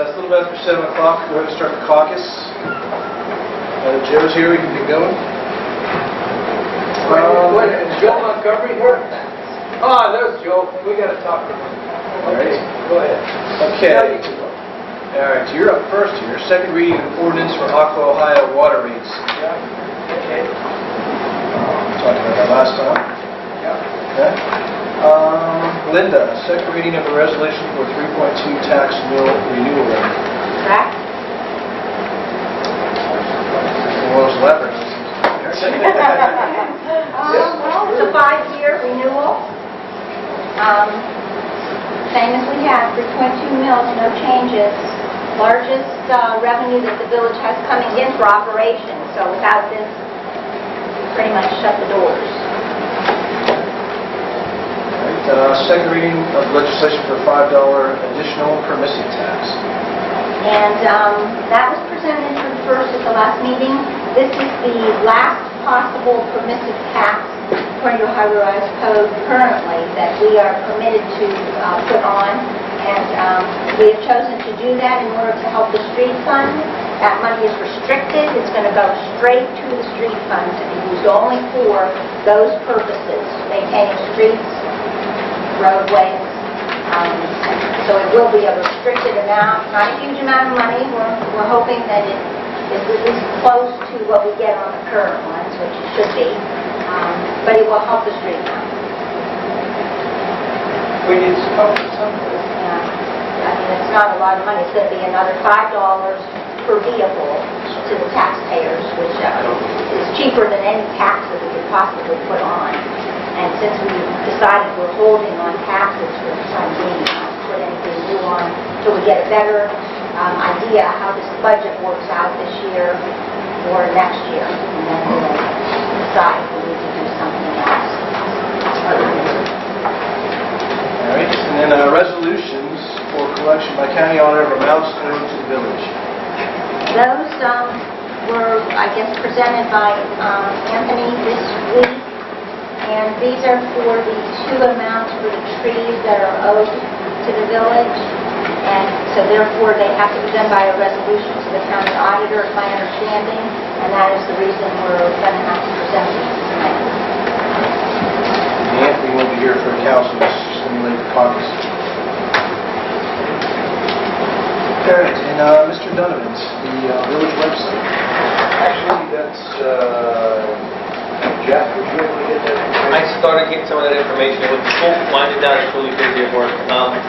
it's a little bit after 7 o'clock. Go ahead and start the caucus. Joe's here. We can get going. Is Joe Montgomery here? Oh, there's Joe. We got to talk to him. Okay. Go ahead. Okay. Now you can go. All right. So you're up first here. Second reading of ordinance for Aqua Ohio water rates. Yeah. Okay. Talked about that last time. Yeah. Okay. Linda, second reading of a resolution for 3.2 tax mill renewal rate. Correct? Well, it's elaborate. Well, it's a 5-year renewal. Same as we had, 3.2 mills, no changes. Largest revenue that the village has coming in for operations. So without this, we pretty much shut the doors. Second reading of legislation for $5 additional permissive tax. And that was presented for the first at the last meeting. This is the last possible permissive tax according to Ohio Revised Code currently that we are permitted to put on. And we have chosen to do that in order to help the street fund. That money is restricted. It's going to go straight to the street fund to be used only for those purposes, maintaining streets, roadways. So it will be a restricted amount, not a huge amount of money. We're hoping that it is at least close to what we get on the current ones, which it should be. But it will help the street fund. We need some help with something. I mean, it's not a lot of money. It's going to be another $5 per vehicle to the taxpayers, which is cheaper than any tax that we could possibly put on. And since we decided we're holding on taxes for the time being, not put anything new on until we get a better idea how this budget works out this year or next year. And then we'll decide if we need to do something else. All right. And then resolutions for collection by county auditor of amounts owed to the village. Those were, I guess, presented by Anthony this week. And these are for the 2 amounts for the trees that are owed to the village. And so therefore they have to be done by a resolution to the county auditor, is my understanding. And that is the reason we're going to have to present these tonight. Anthony will be here for the council to stimulate the caucus. All right. And Mr. Donovan's, the village website. Actually, that's Jeff. Would you able to get that? I started getting some of that information. With the school winding down, it's really busy at work.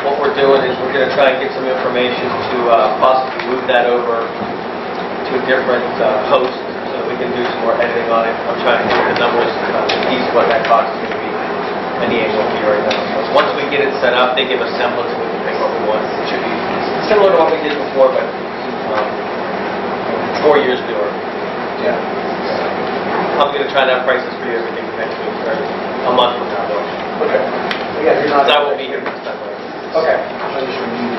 What we're doing is we're going to try and get some information to possibly move that over to a different host so that we can do some more editing on it. I'm trying to get the numbers, piece what that cost is going to be in the annual fee right now. So once we get it set up, they give us semblance and we can pick what we want. It should be similar to what we did before, but 4 years newer. Yeah. I'm going to try to have prices for you everything next week, or a month from now, though. Okay. Yeah, you're not. Because I won't be here next time. Okay. I just renewed it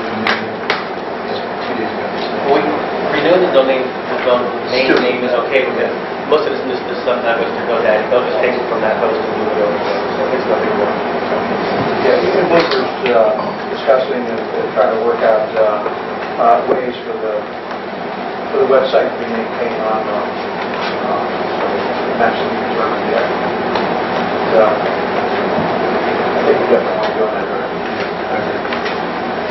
just 2 days ago. Well, renewing the domain name is okay with it. Most of this stuff now goes to GoDaddy. They'll just take it from that host and move it over. So it's nothing more. Yeah, even Booker's discussing and trying to work out ways for the website to be maintained on matching the determined yet. So I think we definitely want to go in that direction.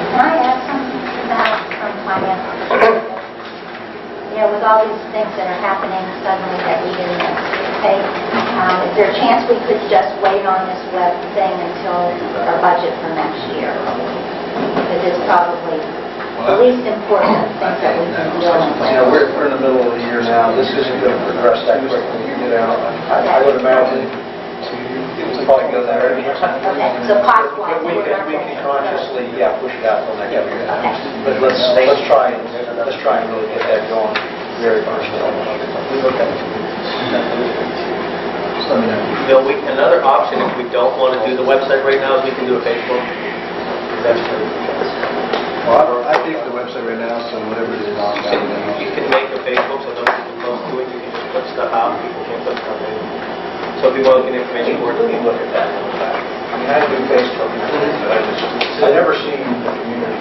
Can I add something to that from finance? You know, with all these things that are happening suddenly that we didn't anticipate, is there a chance we could just wait on this web thing until our budget for next year? Because it's probably the least important thing that we can deal with. You know, we're in the middle of the year now. This isn't going to progress that quickly. You know, I would imagine it's probably go there. Okay, so cost-wise, We can consciously, push it out till next year. Okay. But let's try and really get that going very first. Okay. Just let me know. Bill, another option if we don't want to do the website right now is we can do a Facebook. That's pretty Well, I think the website right now, so whatever it is, You can make a Facebook so those people go to it. You can just put stuff out. People can put stuff in. So if you want to get information for it, we can look at that. I mean, I do Facebook, but I've never seen the community.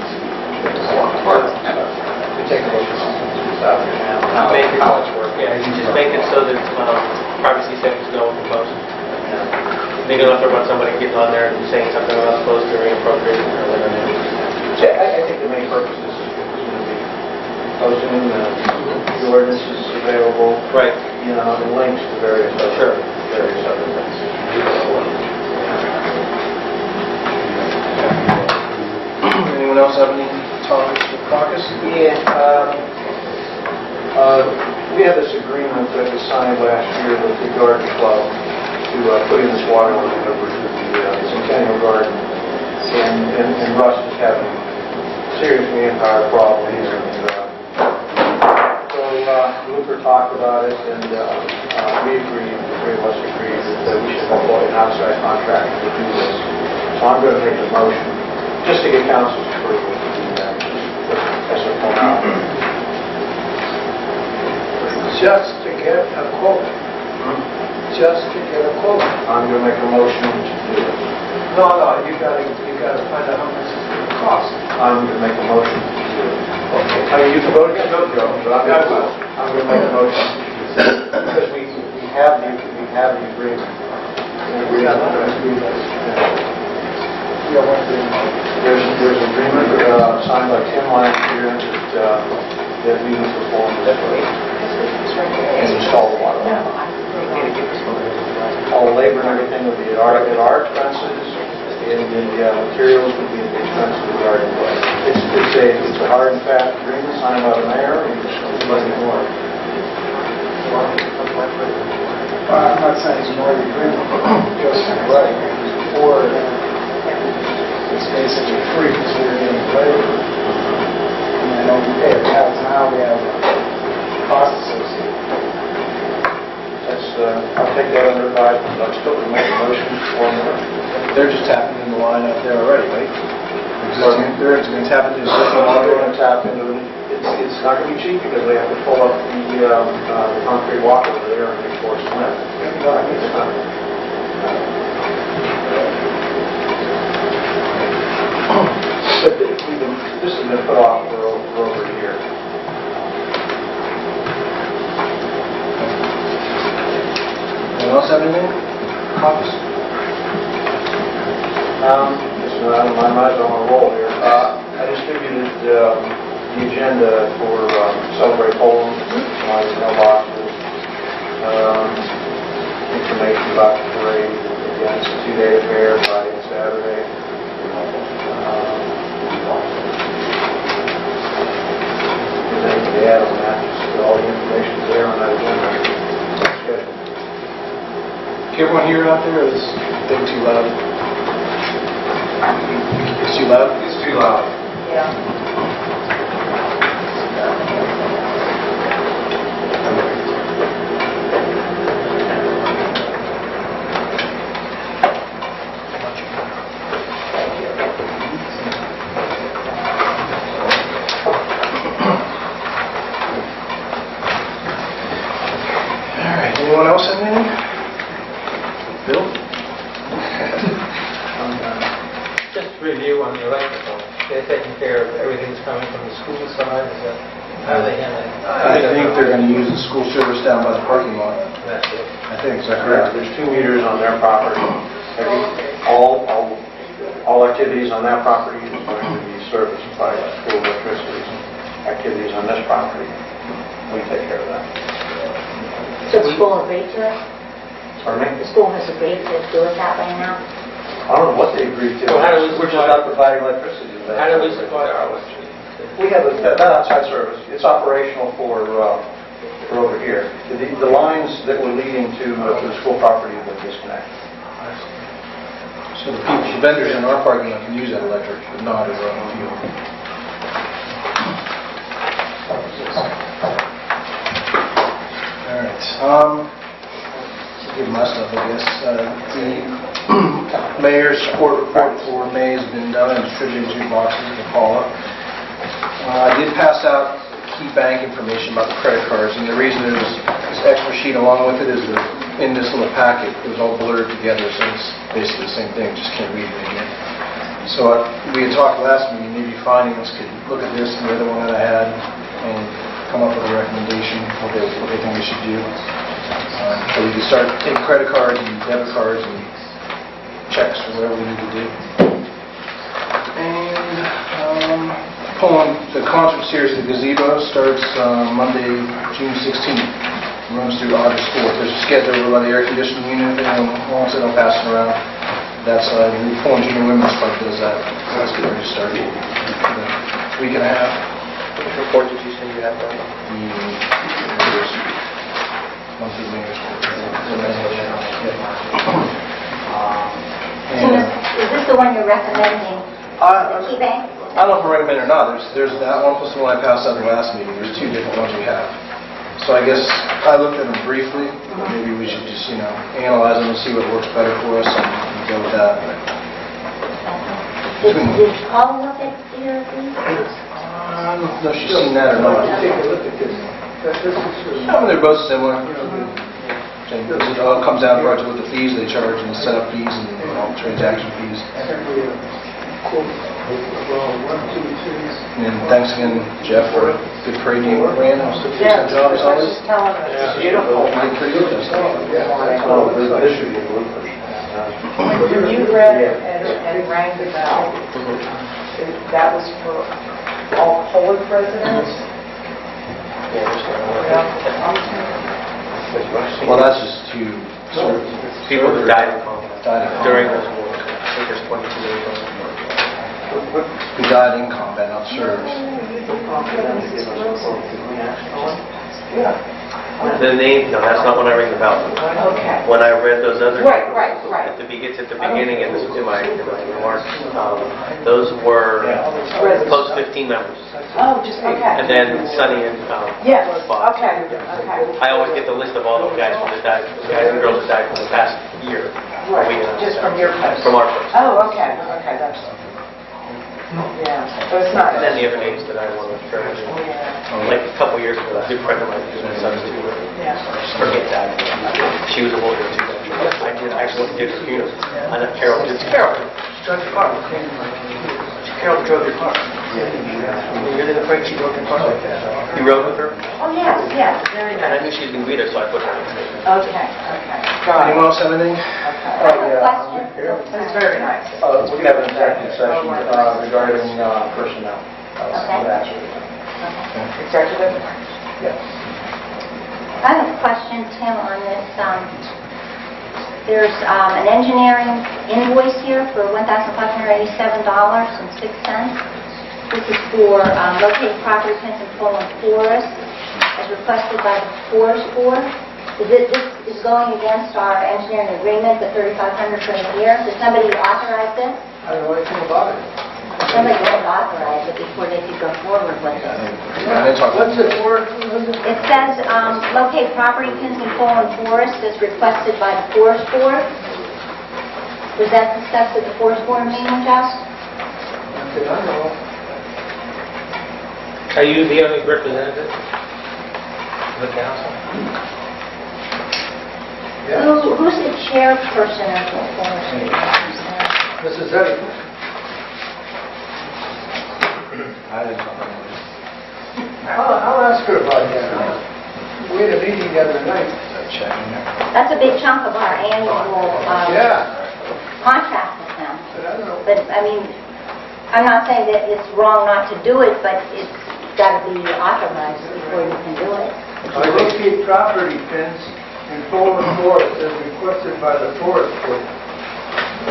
Make it- how it's working. Yeah, you just make it so that privacy settings know what to post. They don't have to run somebody getting on there and saying something they're not supposed to or inappropriate or whatever. So I think the main purpose is going to be posting the ordinances available, Right. and links to various Sure. various other things. Anyone else have any topics for caucus? Yeah, we had this agreement that we signed last year with the Garden Club to put in this water line over to the Centennial Garden. And Russ is having serious manpower problems. So Luther talked about it, and we agreed, the three of us agreed, that we should employ an outside contractor to do this. So I'm going to make a motion, just to get council's approval to do that, as a formality. Just to get a quote. Just to get a quote. I'm going to make a motion to do it. No, you gotta find out how much it's gonna cost. I'm going to make a motion to do it. Okay. I mean, you can vote against it, Joe, but I'm going to make a motion. Because we have the agreement. We have the agreement. There's an agreement signed by Tim last year that we will perform this way and install the water line. All the labor and everything would be at our expenses, and the materials would be at the expense of the garden club. It's a hard and fast agreement signed by the mayor, and it's nothing more. I'm not saying it's more the agreement, just right, or it's basically free because we're getting labor. And I know we pay a tax now, we have costs associated. I'll take that under advisement, but I'm still going to make a motion for more. They're just tapping in the line up there already, right? They're just gonna tap into the existing They're water. going to tap into it. It's not going to be cheap because they have to pull up the concrete walk over there and make force cement. It's not. But this has been put off for over a year. Anyone else have anything? Caucus? My mind's on a roll here. I distributed the agenda for Celebrate Poland, my mailboxes, information about the parade. Again, it's a 2-day affair, Friday and Saturday. Is there anything to add on that? Just all the information's there on that agenda. Schedule. Can everyone hear out there, or is the thing too loud? It's too loud? It's too loud. All right, anyone else have anything? Bill? Just review on the electrical. They're taking care of everything that's coming from the school side, is that, how are they handling? I think they're going to use the school service down by the parking lot. That's it. I think, is that Correct. correct? There's 2 meters on their property. All activities on that property is going to be serviced by school electricity. Activities on this property, we take care of that. So the school agreed to it? Pardon me? The school has agreed to do it that way now? I don't know what they agreed to. Well, how do we We're just supply- not providing electricity. How do we supply our electricity? We have that outside service. It's operational for over here. The lines that were leading to the school property have been disconnected. So the people, the vendors in our parking lot can use that electric, but not as a fuel. All right. Give my stuff, I guess. The mayor's support report for May has been done and distributed in 2 boxes to Paula. I did pass out key bank information about the credit cards, and the reason there's this extra sheet along with it is that in this little packet, it was all blurred together, so it's basically the same thing, just can't read it again. So we had talked last meeting, maybe finance could look at this and the other one that I had, and come up with a recommendation, what they think we should do. So we can start taking credit cards and debit cards and checks or whatever we need to do. And Poland, the concert series at the Gazebo starts Monday, June 16th. Runs through August 4th. There's a schedule over by the air conditioning unit. If anyone wants it, I'll pass it around. That's the Poland Junior Women's Club does that. That's getting ready to start in a week and a half. Which report did you say you have done? Monthly mayor's report. Tim, is this the one you're recommending? The key bank? I don't know if I recommend it or not. There's that one plus the one I passed out in the last meeting. There's two different ones we have. So I guess I looked at them briefly. Maybe we should just, analyze them and see what works better for us and go with that. Did Paul look at either of these? I don't know if she's seen that or not. Take a look at this. They're both similar. It all comes down to what the fees they charge and the setup fees and all the transaction fees. And thanks again, Jeff, for a good parade you ran. It was a good job as always. Beautiful. You did pretty good this time. This should be a blooper. When you read and rang the bell, that was for all Polish residents? Well, that's just two People who died in combat during this who war. I think there's 22 days. died in combat, not service. The name, no, that's not when I ring the bell. Okay. When I read those other Right. it's at the beginning and this is in my remarks. Those were post 15 members. Oh, just, okay. And then Sonny and Yes, Bob. okay. I always get the list of all those guys from the guys and girls that died from the past year. Right, just from your post? From our post. Oh, okay, that's, yeah, so it's not. And then the other names that I want to share. Like a couple years ago, a good friend of mine who was my son's too. Yeah. Forget that. She was a warrior too. I actually did her funeral. I know Carol did. Carol drove your car. Carol drove your car. You really afraid she drove your car like that? You rode with her? Oh, yes, very And I nice. knew she was going to be there, so I put her on. Okay. Got it. Anyone else have anything? I have a question. It's very nice. We can have an executive session regarding personnel. Okay. Executive? Yes. I have a question, Tim, on this. There's an engineering invoice here for $1,587.06. This is for located property pins in Poland Forest, as requested by the Forest Board. This is going against our engineering agreement, the $3,500 for the year. Did somebody authorize this? I don't know anything about it. Somebody had authorized it before they could go forward with it. What's it for? It says, locate property pins in Poland Forest as requested by the Forest Board. Was that discussed at the Forest Board meeting, Josh? I don't know. Are you the only representative of the council? Who's the chairperson of the Forest? Mrs. Eddie. I didn't know. I'll ask her about that. We had a meeting the other night. Check in there. That's a big chunk of our annual contract with them. But I don't know. But, I mean, I'm not saying that it's wrong not to do it, but it's got to be authorized before you can do it. I locate property pins in Poland Forest as requested by the Forest Board.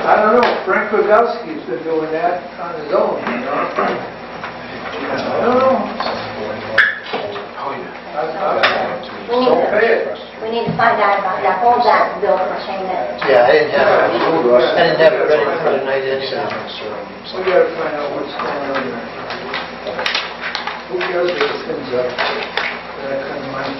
I don't know, Frank Rogowski's been doing that on his own, you know? I don't know. Don't pay it. We need to find out about that. Hold that bill for chain it. Yeah, I didn't have it ready for tonight anyway. We gotta find out what's going on there. Who does these things up? That I couldn't mind.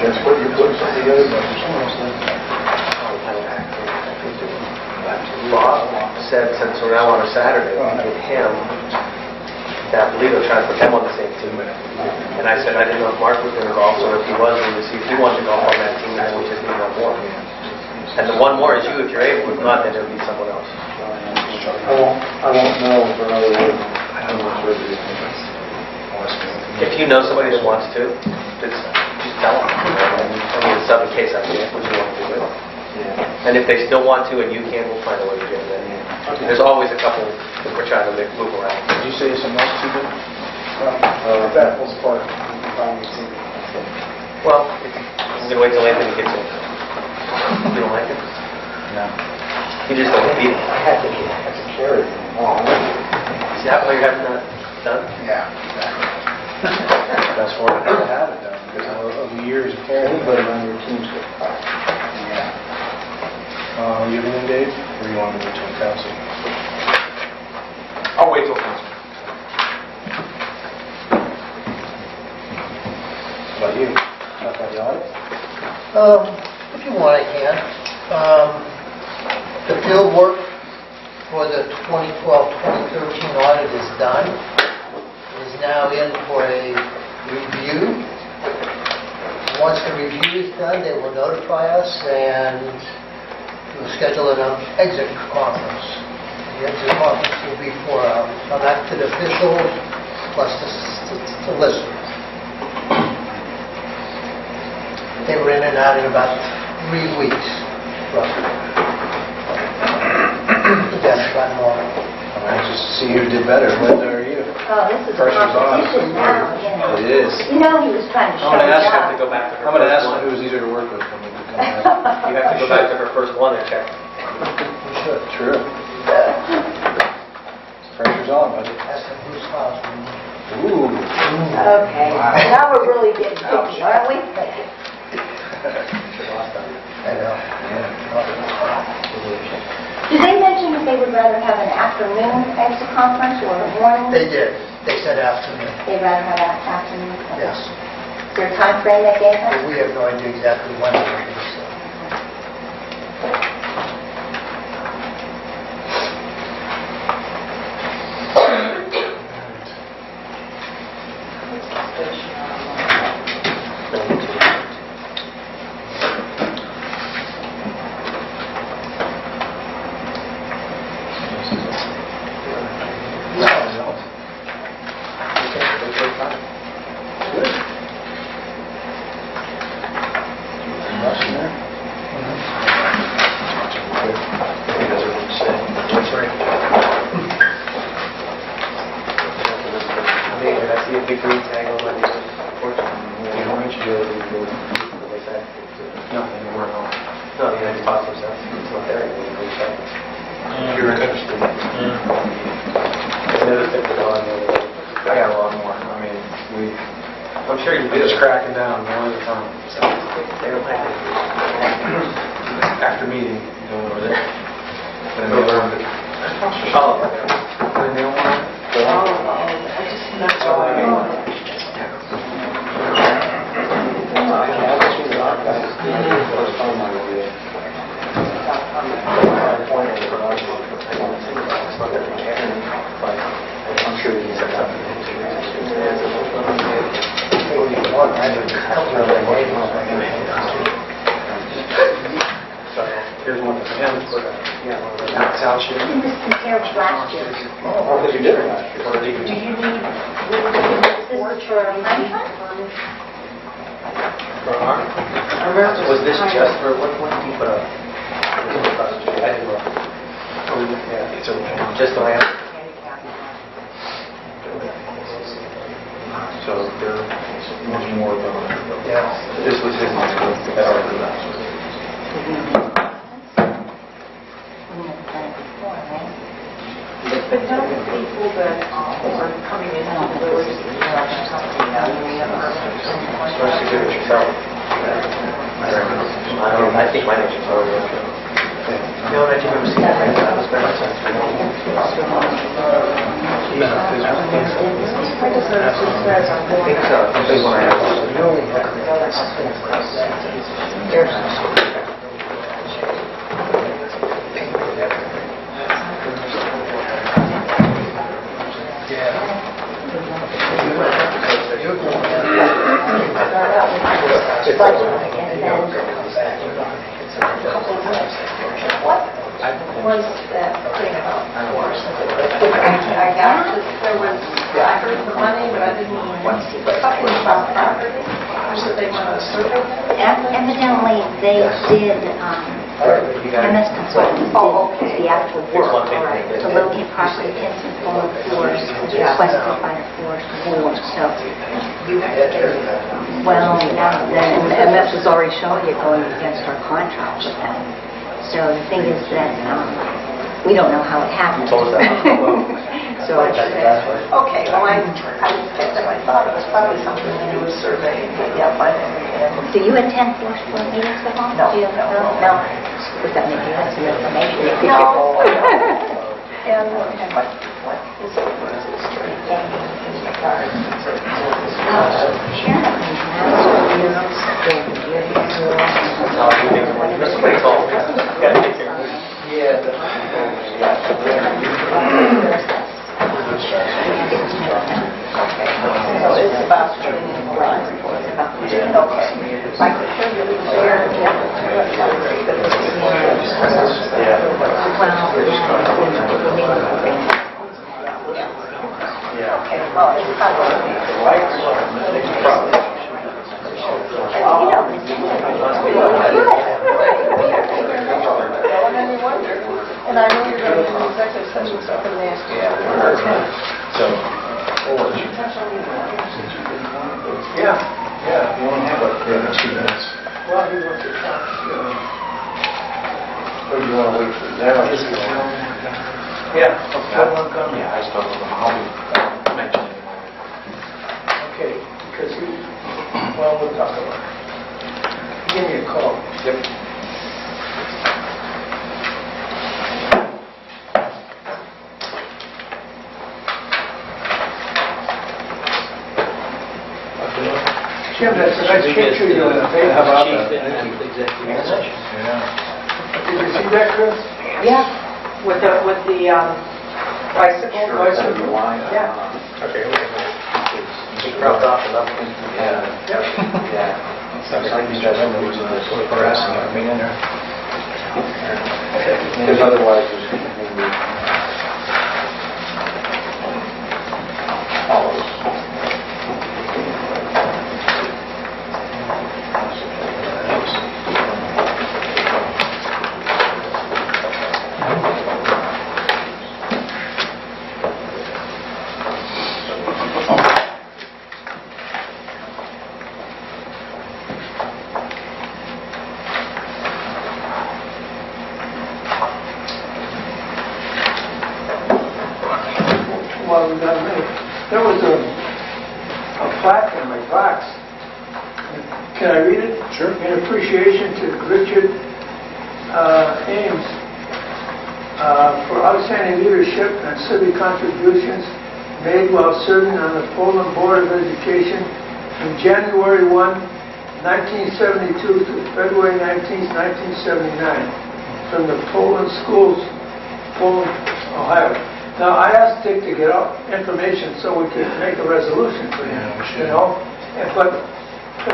That's what you put some of the other budgets. said, since we're now on a Saturday, we get him, that legal, try to put them on the same team. And I said, I didn't know if Mark was going to golf, so if he was, we would see if he wanted to golf on that team, and then we just need one more. And the one more is you if you're able, if not, then it'll be someone else. I won't know for another week. If you know somebody that wants to, just tell them. I mean, it's up in case I can't, what you want to do with it. And if they still want to and you can, we'll find a way to get them in. There's always a couple that we're trying to move around. Did you say something else too, Ben? That was part of Well, I'm going to wait till Anthony gets in. You don't like it? No. You just don't beat it. I had to carry them. Is that why you're having that done? Yeah. That's why I had to have it done, because of the years of carrying. Anybody on your team's good. Yeah. You have anything, Dave? Or you want to wait till council? I'll wait till council. How about you? Not about the audit? If you want, I can. The field work for the 2012-2013 audit is done. It is now in for a review. Once the review is done, they will notify us and we'll schedule an exit conference. The exit conference will be for elected officials plus the listeners. They were in and out in about 3 weeks, roughly. That's about normal. I'm anxious to see who did better. Linda or you? Oh, this is a Pressure's on. competition now, you know. It is. You know he was trying to show I'm going to ask it him up. to go back to her. I'm going to ask him who's easier to work with when we come back. You have to go back to her first one and check. We should. True. Pressure's on, buddy. Ask them whose house. Ooh. Okay, now we're really getting picky, aren't we? I know. Did they mention if they would rather have an afternoon exit conference or a morning? They did. They said afternoon. They'd rather have an afternoon? Yes. Is there a time frame they gave But us? we have no idea exactly when it will be, so. Was this just for, what did you put up? Just the land? So there's much more about it. Yeah. This was his next one. That already last. But don't the people that are coming into the village, company, Supposed to do it yourself. I think my name's already okay. No, I didn't see that. That was very much I think so. I think when I budget, and then what was that thing about force? I got this, there was, I heard the money, but I didn't something about property, or that they want to survey that? Evidently, they did, MS Consultants did the actual work to locate property pins and fallen floors requested by the Forest Board, so. Well, and MS has already shown you going against our contract with them. So the thing is that, we don't know how it happened. So I said, Okay, well, I picked up, I thought it was probably something to do with surveying, yeah, but, do you attend Forest Board meetings at all? No, Do you? no. Does that make you have some information you could No. give? and what is it, what is this street in regards to? So it's about training the line for it. Okay. I could show you the share. Okay, well, it's probably. And I know you're going to do executive session something nasty. So, yeah, you only have like 2 minutes. Well, he wants to talk. Or do you want to wait for that? Yeah. Yeah, I spoke with him. I'll mention it. Okay, because we'll talk about it. Give me a call. Yep. Jim, that's a nice picture you have. How about Chief that? didn't have executive session. Yeah. Did you see that, Chris? Yeah, with the bicycle. Yeah. Okay. He dropped off enough. Yeah. Yep. Yeah. Sometimes these guys are always harassing me in there. Because otherwise, it's going to be always. Well, we got a minute. There was a plaque in my box. Can I read it? Sure. In appreciation to Richard Ames for outstanding leadership and civic contributions made while serving on the Poland Board of Education from January 1, 1972 to February 19, 1979, from the Poland schools, Poland, Ohio. Now, I asked Dick to get up information so we could make a resolution for him, Yeah, we should. But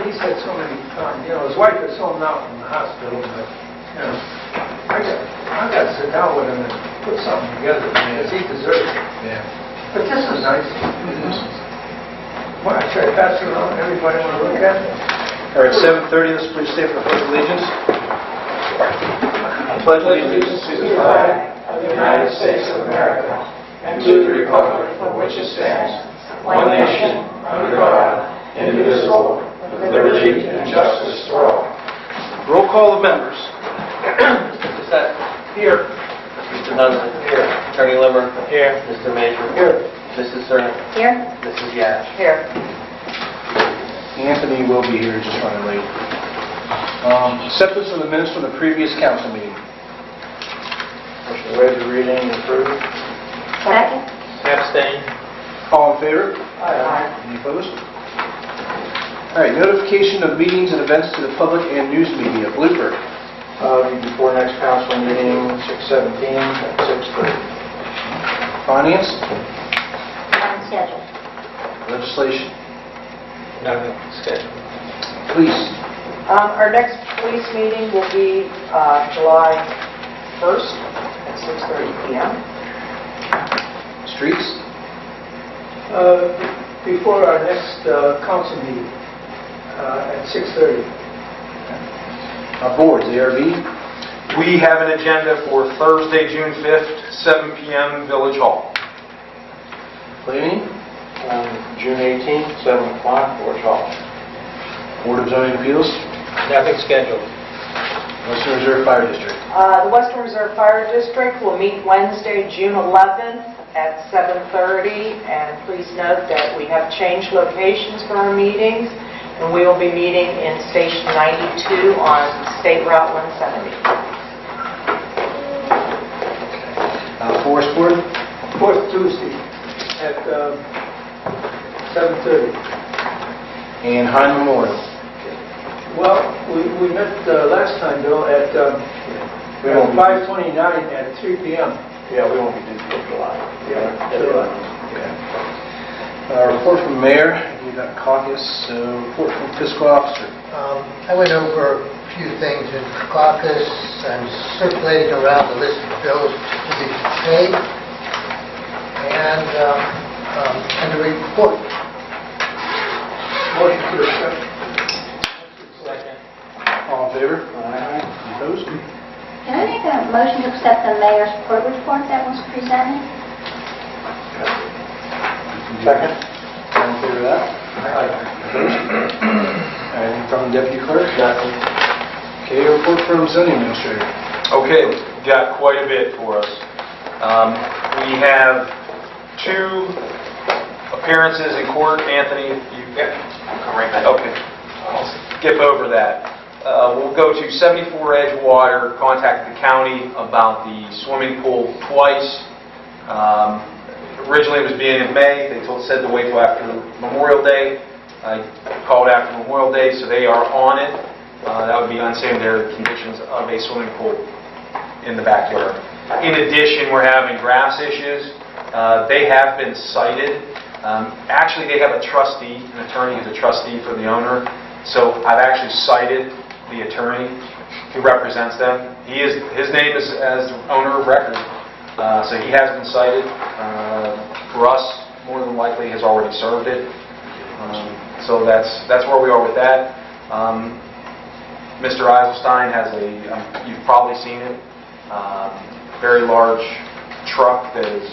he said so many times, his wife is home now from the hospital, but, I got to sit down with him and put something together because he deserves it. Yeah. But this is nice. Well, should I pass it around? Everybody want to look at it? All right, 7:30, let's please stay for the Pledge of Allegiance. I pledge allegiance to the flag of the United States of America and to the republic for which it stands, one nation, under God, indivisible, with liberty and justice for all. Roll call of members. Mr. Sett. Here. Mr. Dunstan. Here. Attorney Limmer. Here. Mr. Major. Here. Mrs. Cerny. Here? Mrs. Yash. Here. Anthony will be here, just running late. Acceptance of the minutes from the previous council meeting. Motion to waive the reading and approve. Second? Abstain. All in favor? Aye. Any opposed? All right, notification of meetings and events to the public and news media. Blooper. Before next council meeting, 6/17 at 6:30. Finance. On schedule. Legislation. Nothing scheduled. Police. Our next police meeting will be July 1st at 6:30 PM. Streets? Before our next council meeting at 6:30. Boards, ARB? We have an agenda for Thursday, June 5th, 7 p.m. Village Hall. Planning? June 18th, 7 o'clock, Village Hall. Board of Zoning Appeals? Nothing scheduled. Western Reserve Fire District? The Western Reserve Fire District will meet Wednesday, June 11th at 7:30. And please note that we have changed locations for our meetings, and we will be meeting in Station 92 on State Route 170. Forest Board? Fourth Tuesday at 7:30. And High Memorial? Well, we met last time, Bill, at 5:29 at 3 p.m. Yeah, we won't be doing it till July. Report from Mayor, we got caucus, report from Fiscal Officer. I went over a few things in caucus and circulating around the list of bills to be paid, and the report. Motion to accept. Second. All in favor? Aye. Opposed? Can I make a motion to accept the mayor's court report that was presented? Second? All in favor of that? Opposed? Anything from the Deputy Clerk? Nothing. Okay, report from Zoning Administrator. Okay, we've got quite a bit for us. We have 2 appearances in court. Anthony, you got? Come right back. Okay. I'll skip over that. We'll go to 74 Edgewater, contacted the county about the swimming pool twice. Originally it was being in May. They said to wait till after Memorial Day. I called after Memorial Day, so they are on it. That would be unsanitary conditions of a swimming pool in the backyard. In addition, we're having grass issues. They have been cited. Actually, they have a trustee, an attorney who's a trustee for the owner. So I've actually cited the attorney who represents them. His name is as the owner of record. So he has been cited. For us, more than likely, has already served it. So that's where we are with that. Mr. Eiselstein has you've probably seen it, very large truck that is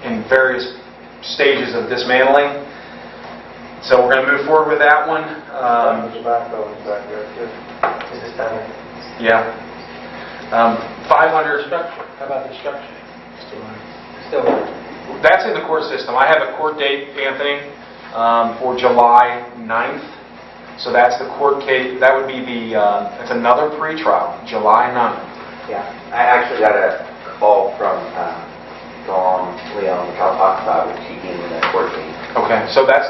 in various stages of dismantling. So we're going to move forward with that one. There's backhoe is back there, too. Is this down there? Yeah. 500. How about the structure? Still there. That's in the court system. I have a court date, Anthony, for July 9th. So that's the court case. That would be it's another pre-trial, July 9th. Yeah, I actually got a call from Dawn Leon, which I'll talk about with she being in that court meeting. Okay, so that's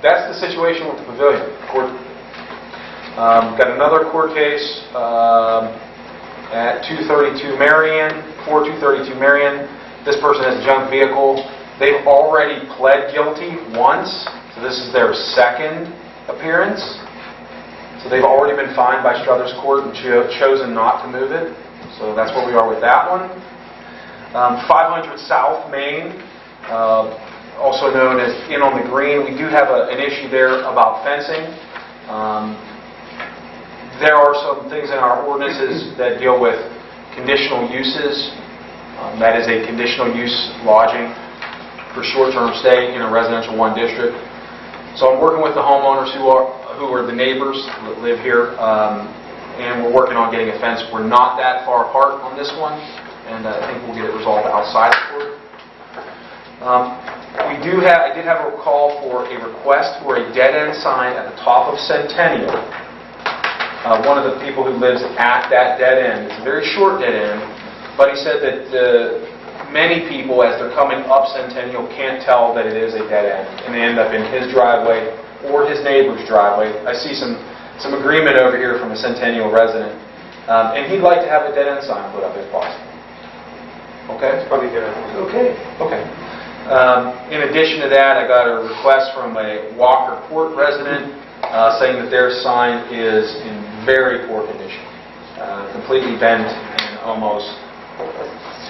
the situation with the pavilion. Court. Got another court case at 232 Marion, 4232 Marion. This person has a junk vehicle. They've already pled guilty once, so this is their second appearance. So they've already been fined by Struthers Court and chosen not to move it. So that's where we are with that one. 500 South Main, also known as In on the Green. We do have an issue there about fencing. There are some things in our ordinances that deal with conditional uses. That is a conditional use lodging for short-term stay in a residential 1 district. So I'm working with the homeowners who are the neighbors that live here, and we're working on getting a fence. We're not that far apart on this one, and I think we'll get it resolved outside the court. I did have a call for a request for a dead-end sign at the top of Centennial. One of the people who lives at that dead end, it's a very short dead end, but he said that many people, as they're coming up Centennial, can't tell that it is a dead end, and they end up in his driveway or his neighbor's driveway. I see some agreement over here from a Centennial resident, and he'd like to have a dead-end sign put up if possible. Okay? That's probably good. Okay. In addition to that, I got a request from a Walker Court resident saying that their sign is in very poor condition, completely bent and almost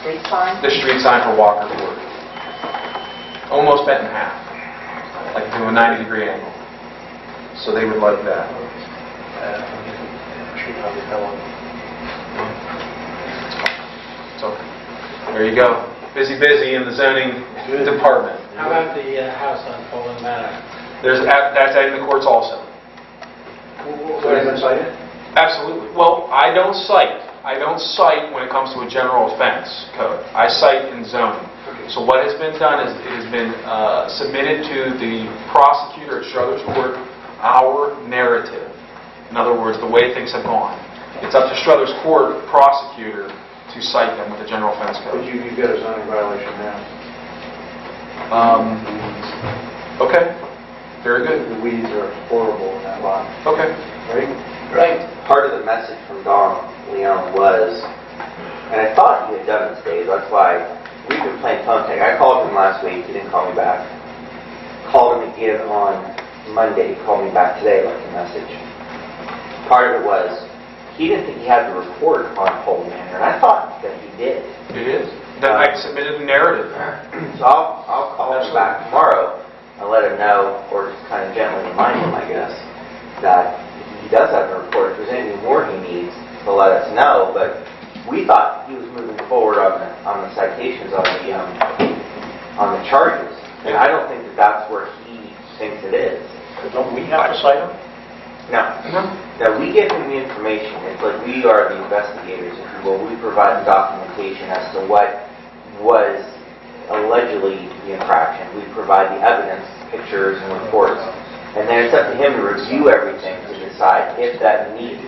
Street sign? the street sign for Walker Court. Almost bent in half, like to a 90-degree angle. So they would like that. So there you go. Busy in the zoning department. How about the house on Poland Manor? That's in the courts also. So you cite it? Absolutely. Well, I don't cite when it comes to a general offense code. I cite in zoning. So what has been done is it has been submitted to the prosecutor at Struthers Court our narrative. In other words, the way things have gone. It's up to Struthers Court prosecutor to cite them with the general offense But code. you've got a zoning violation now. Okay. Very good. The weeds are horrible in that lot, Okay. right? Right. Part of the message from Don Leon was, and I thought he had done this, Dave, that's why we've been playing phone tag. I called him last week, he didn't call me back. Called him again on Monday, he called me back today, left a message. Part of it was, he didn't think he had to report on Poland Manor, and I thought that he did. It is. Then I submitted a narrative. So I'll call him back tomorrow and let him know, or just kind of gently remind him, I guess, that he does have to report. If there's anything more he needs, to let us know. But we thought he was moving forward on the citations, on the charges, and I don't think that that's where he thinks it is. Don't we have to cite them? No. Now, we give him the information. It's like we are the investigators, if you will. We provide the documentation as to what was allegedly the infraction. We provide the evidence, pictures, and reports. And then it's up to him to review everything to decide if that meets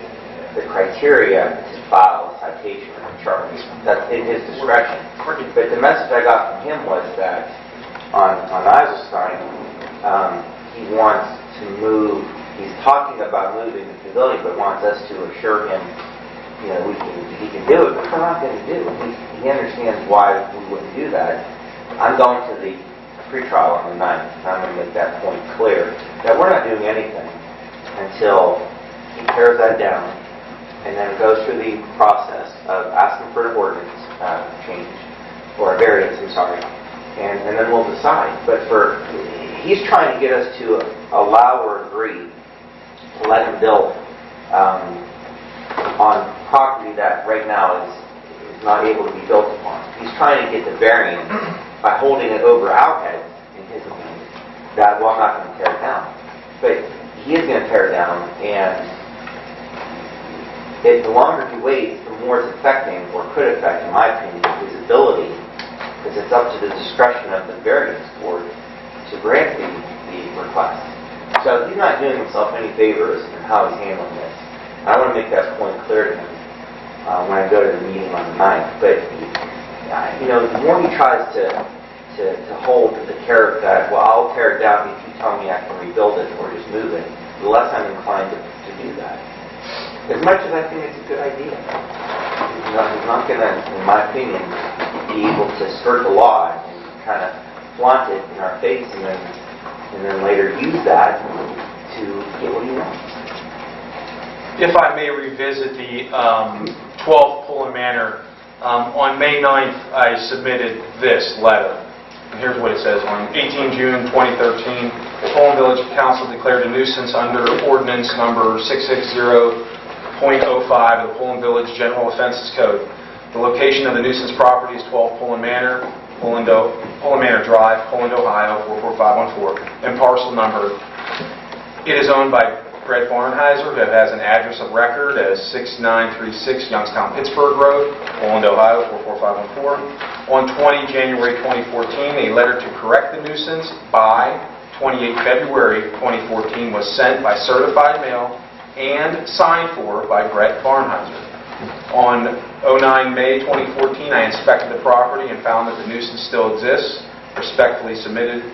the criteria to file a citation or a charge. That's in his discretion. But the message I got from him was that on Eiselstein, he wants to move. He's talking about moving the pavilion, but wants us to assure him, he can do it, but we're not going to do it. He understands why we wouldn't do that. I'm going to the pretrial on the 9th, and I'm going to make that point clear, that we're not doing anything until he tears that down, and then goes through the process of asking for an ordinance change, or a variance, and then we'll decide. But he's trying to get us to allow or agree to let him build on property that right now is not able to be built upon. He's trying to get the variance by holding it over our heads, in his opinion, that, well, I'm not going to tear it down. But he is going to tear it down, and the longer he waits, the more it's affecting, or could affect, in my opinion, his ability, because it's up to the discretion of the variance board to grant the request. So he's not doing himself any favors in how he's handling this. I want to make that point clear to him when I go to the meeting on the 9th. But, the more he tries to hold the carrot that, well, I'll tear it down if you tell me I can rebuild it or just move it, the less I'm inclined to do that. As much as I think it's a good idea. He's not going to, in my opinion, be able to skirt the law and kind of flaunt it in our face and then later use that to get what he wants. If I may revisit the 12th Poland Manor, on May 9th I submitted this letter. And here's what it says. On 18 June 2013, the Poland Village Council declared a nuisance under ordinance number 660.05 of the Poland Village General Offenses Code. The location of the nuisance property is 12 Poland Manor, Poland Manor Drive, Poland, Ohio, 44514, and parcel number. It is owned by Brett Barnheiser, that has an address of record as 6936 Youngstown, Pittsburgh Road, Poland, Ohio, 44514. On 20 January 2014, a letter to correct the nuisance by 28 February 2014 was sent by certified mail and signed for by Brett Barnheiser. On 09 May 2014, I inspected the property and found that the nuisance still exists. Respectfully submitted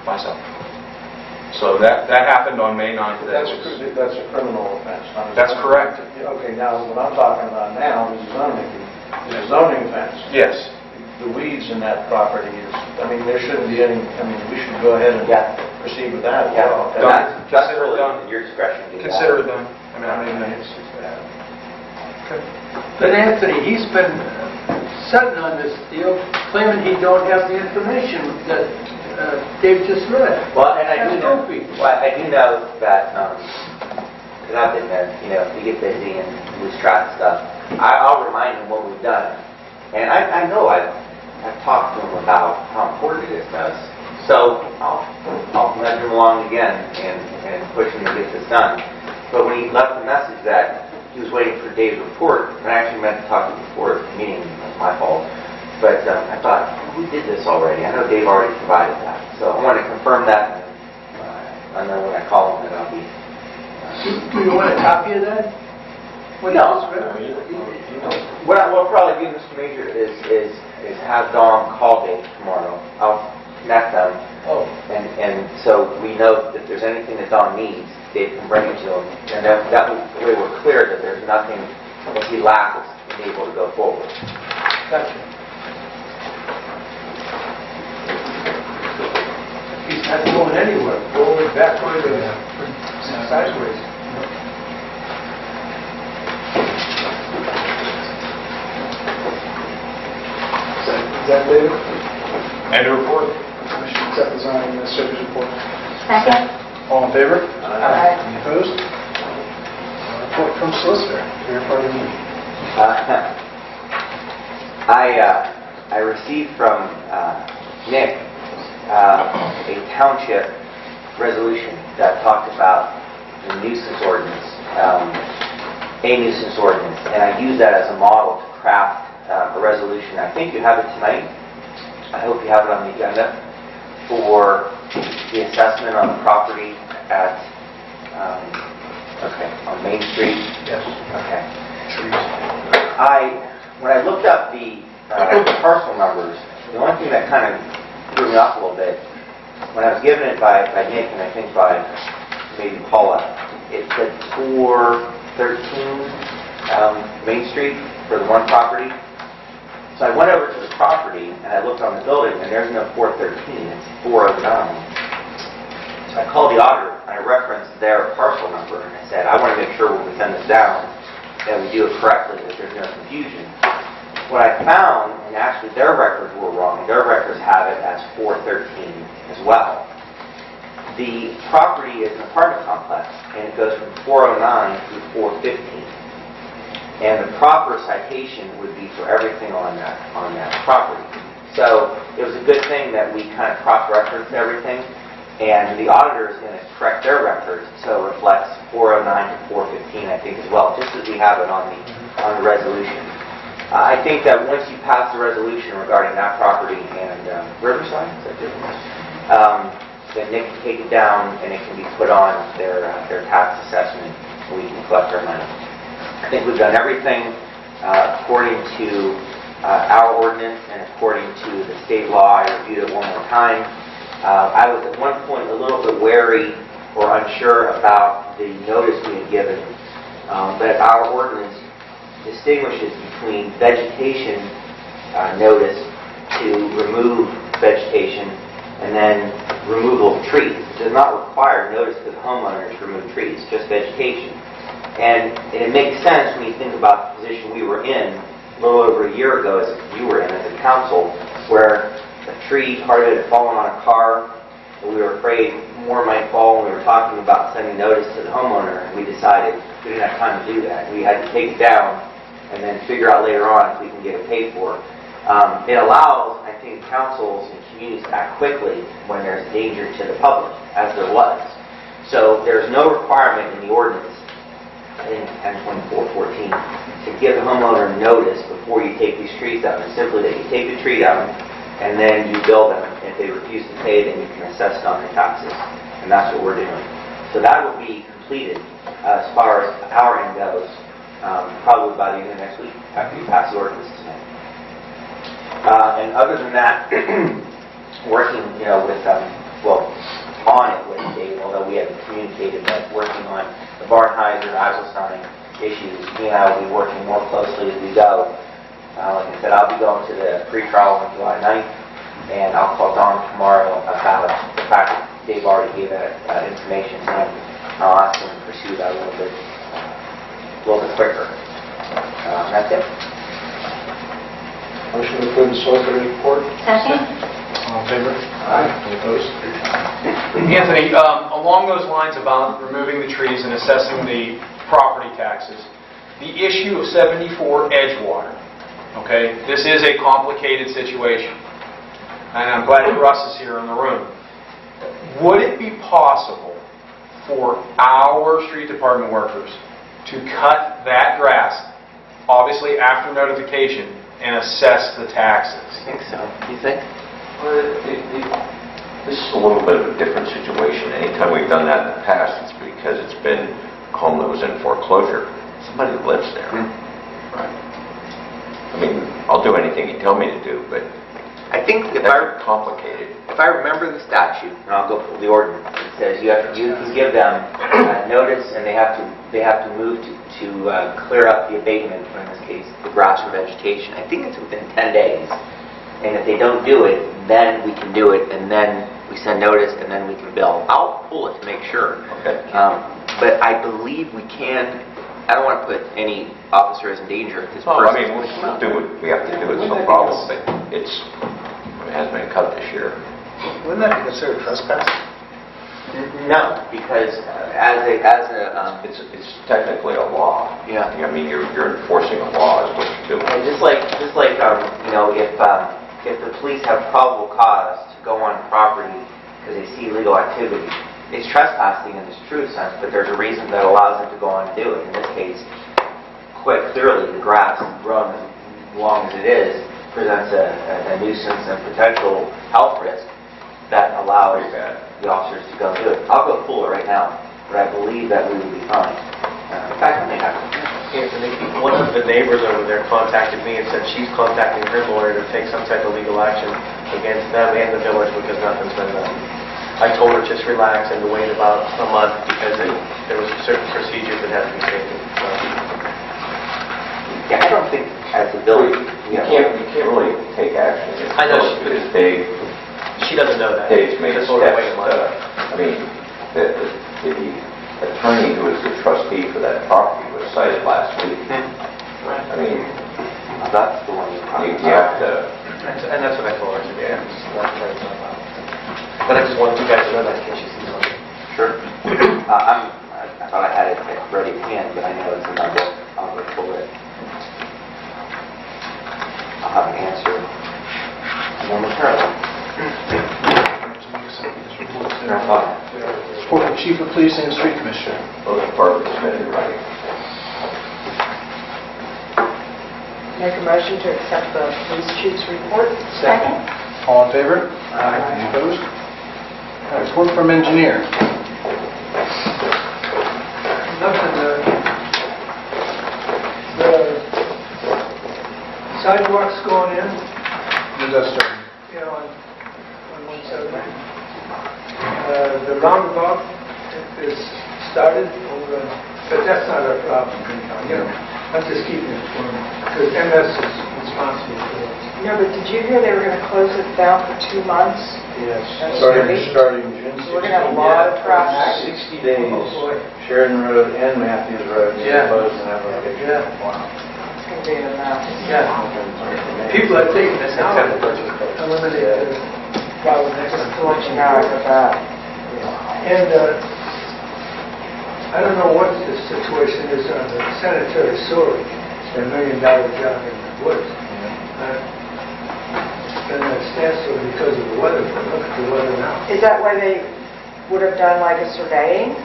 myself. So that happened on May 9th. That's a criminal offense. That's correct. Okay, now what I'm talking about now is a zoning offense. Yes. The weeds in that property there shouldn't be any, we should go ahead and proceed with that as Yeah, well. and that's Consider it really done. in your discretion to do that. Consider it done. I mean, how many minutes? But Anthony, he's been sitting on this deal, claiming he don't have the information that Dave just read. Well, and I do That's know, goofy. well, I do know that, because I've been there, we get busy and lose track of stuff. I'll remind him what we've done. And I know I've talked to him about how important it is to us. So I'll nudge him along again and push him to get this done. But when he left the message that he was waiting for Dave's report, and I actually meant to talk to him before the meeting, that's my fault. But I thought, we did this already. I know Dave already provided that. So I want to confirm that. And I know when I call him that I'll be... Do you want a copy of that? No. What I'll probably do, Mr. Major, is have Dawn call Dave tomorrow. I'll connect them. Oh. And so we know if there's anything that Dawn needs, Dave can bring it to him. And that way we're clear that there's nothing that he lacks and able to go forward. Gotcha. He's not going anywhere, forward, backward, or sideways. Is that David? And a report. Motion to accept the zoning administrator's report. Second? All in favor? Aye. Any opposed? Report from solicitor. Your part of the meeting. I received from Nick a township resolution that talked about the nuisance ordinance, a nuisance ordinance, and I use that as a model to craft a resolution. I think you have it tonight. I hope you have it on the agenda for the assessment on the property at, on Main Street. Yes. Okay. When I looked up the parcel numbers, the only thing that kind of threw me off a little bit, when I was given it by Nick and I think by maybe Paula, it said 413 Main Street for the one property. So I went over to the property and I looked on the building and there's no 413, it's 409. So I called the auditor and I referenced their parcel number and I said, I want to make sure when we send this down that we do it correctly, that there's no confusion. What I found, and actually their records were wrong, their records have it as 413 as well. The property is an apartment complex and it goes from 409 through 415. And the proper citation would be for everything on that property. So it was a good thing that we kind of cross-referenced everything, and the auditor is going to correct their records so it reflects 409 to 415, I think, as well, just as we have it on the resolution. I think that once you pass the resolution regarding that property and Riverside, is that different? Then Nick can take it down and it can be put on their tax assessment, and we can collect our money. I think we've done everything according to our ordinance and according to the state law. I reviewed it one more time. I was at one point a little bit wary or unsure about the notice we had given, but our ordinance distinguishes between vegetation notice to remove vegetation and then removal of trees. It does not require notice to the homeowner to remove trees, just vegetation. And it makes sense when you think about the position we were in a little over a year ago, as you were in as a council, where a tree, part of it had fallen on a car, and we were afraid more might fall, and we were talking about sending notice to the homeowner, and we decided we didn't have time to do that. We had to take it down and then figure out later on if we can get it paid for. It allows, I think, councils and communities to act quickly when there's danger to the public, as there was. So there's no requirement in the ordinance in 1024-14 to give the homeowner notice before you take these trees down. It's simply that you take the tree down and then you bill them. If they refuse to pay, then you can assess it on their taxes. And that's what we're doing. So that will be completed as far as our end goes, probably by the end of next week after you pass the ordinance tonight. And other than that, working, with on it with Dave, although we haven't communicated, but working on the Barnheiser and Eiselstein issues. He and I will be working more closely as we go. Like I said, I'll be going to the pre-trial on July 9th, and I'll call Dawn tomorrow about the fact that Dave already gave that information, so I'll ask him to pursue that a little bit quicker. That's it. Motion to approve the solicitor's report. Second? All in favor? Aye. Any opposed? Anthony, along those lines about removing the trees and assessing the property taxes, the issue of 74 Edgewater, okay, this is a complicated situation, and I'm glad that Russ is here in the room. Would it be possible for our street department workers to cut that grass, obviously after notification, and assess the taxes? I think so. You think? Well, this is a little bit of a different situation. Anytime we've done that in the past, it's because it's been a home that was in foreclosure. Somebody lives there. Right. I mean, I'll do anything you tell me to do, but I think that's complicated. If I remember the statute, and I'll go for the ordinance, it says you can give them notice, and they have to move to clear up the abatement, or in this case, the grass or vegetation. I think it's within 10 days. And if they don't do it, then we can do it, and then we send notice, and then we can bill. I'll pull it to make sure. Okay. But I believe we can. I don't want to put any officers in danger if this No, I person. mean, we'll do what we have to do. It's no problem. But it hasn't been cut this year. Wouldn't that be considered trespass? No, because It's technically a law. Yeah. I mean, you're enforcing a law is what you're doing. and just like if the police have probable cause to go on property because they see illegal activity, it's trespassing in its true sense, but there's a reason that allows them to go on and do it. In this case, quite clearly, the grass grown as long as it is presents a nuisance and potential health risk that allows the officers to go do it. I'll go pull it right now, but I believe that we will be fine. In fact, I may have to. Anthony, one of the neighbors over there contacted me and said she's contacting her lawyer to take some type of legal action against them and the village because nothing's been done. I told her just relax and to wait about a month because there was certain procedures that had to be taken. So. Yeah, I don't think as a village You can't really take action against I know because Dave She doesn't know that. Dave's made Just a told her to step. wait a month. I mean, the attorney who was the trustee for that property was cited last week. I mean, that's the one you have to. And that's what I told her to do. But I just wanted you guys to know that in case you see something. Sure. I thought I had it ready at hand, but I know it's in my book. I'll go pull it. I'll have an answer momentarily. Report from Chief of Police and Street Commissioner. Well, the department submitted writing. Make a motion to accept the police chief's report. Second? All in favor? Aye. Any opposed? All right, report from engineer. Nothing, the sidewalks going in, When's that starting? on 117. The roundabout is started, but that's not our problem. I'm just keeping it informed, because MS is responsible for it. No, but did you hear they were going to close it down for 2 months? Yes. That's Starting great. June 16th. So we're going to have a lot of traffic. 60 days. Oh, boy. Sheridan Road and Matthews Road is Yeah. closed and have a Yeah. Wow. It's going to be a mess. People are taking this out, Except the budget. eliminate the problem next Just to let you know about that. And I don't know what the situation is on the sanitary sewer, it's a $1 million job in the woods. It's been a standstill because of the weather, but look at the weather now. Is that where they would have done like a surveying?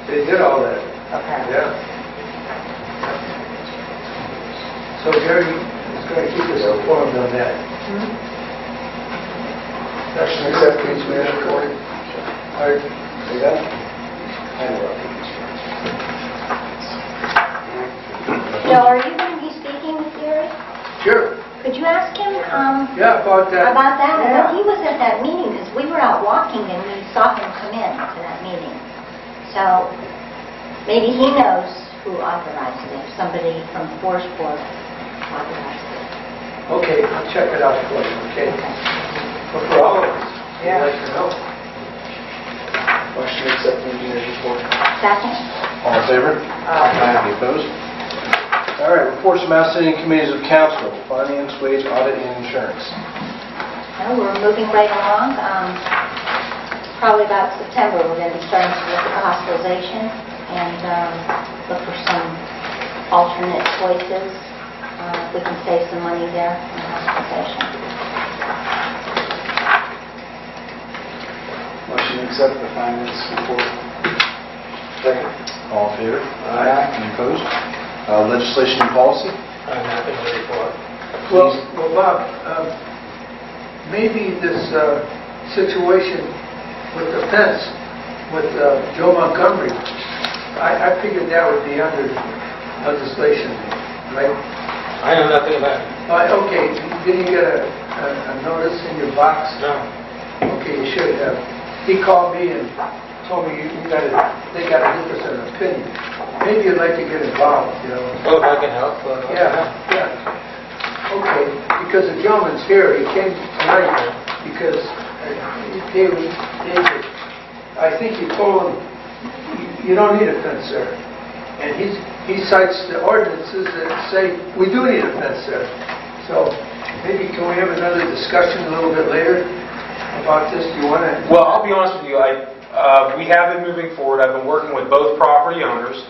They did all that, Okay. yeah. So Gary is going to keep us informed on that. That's an accept police mayor report. All right, see that? Joe, are you going to be speaking with Gary? Sure. Could you ask him Yeah, about that. about that? I Yeah. know he was at that meeting because we were out walking and we saw him come in to that meeting. So maybe he knows who authorized it, somebody from Forest Board authorized it. Okay, I'll check it out for you, okay? But for all of us, we'd Yeah. like to know. Motion to accept the engineer's report. Second? All in favor? Any opposed? All right, reports from outstanding committees of council, finance, wage, audit, and insurance. Well, we're moving right along. Probably about September, we're going to be starting to look at the hospitalization and look for some alternate choices. We can save some money there on hospitalization. Motion to accept the finance report. Second. All in favor? Aye. Any opposed? Legislation and policy? I'm happy to report. Well, Bob, maybe this situation with the fence with Joe Montgomery, I figured that would be under legislation, right? I know nothing about it. Okay, did you get a notice in your box? No. Okay, you should have. He called me and told me they got a difference in opinion. Maybe you'd like to get involved, you know? Well, if I can help. Yeah. Okay, because the gentleman's here, he came tonight because David, I think you told him, you don't need a fence there. And he cites the ordinances that say we do need a fence there. So maybe can we have another discussion a little bit later about this? Do you want to? Well, I'll be honest with you, we have been moving forward. I've been working with both property owners,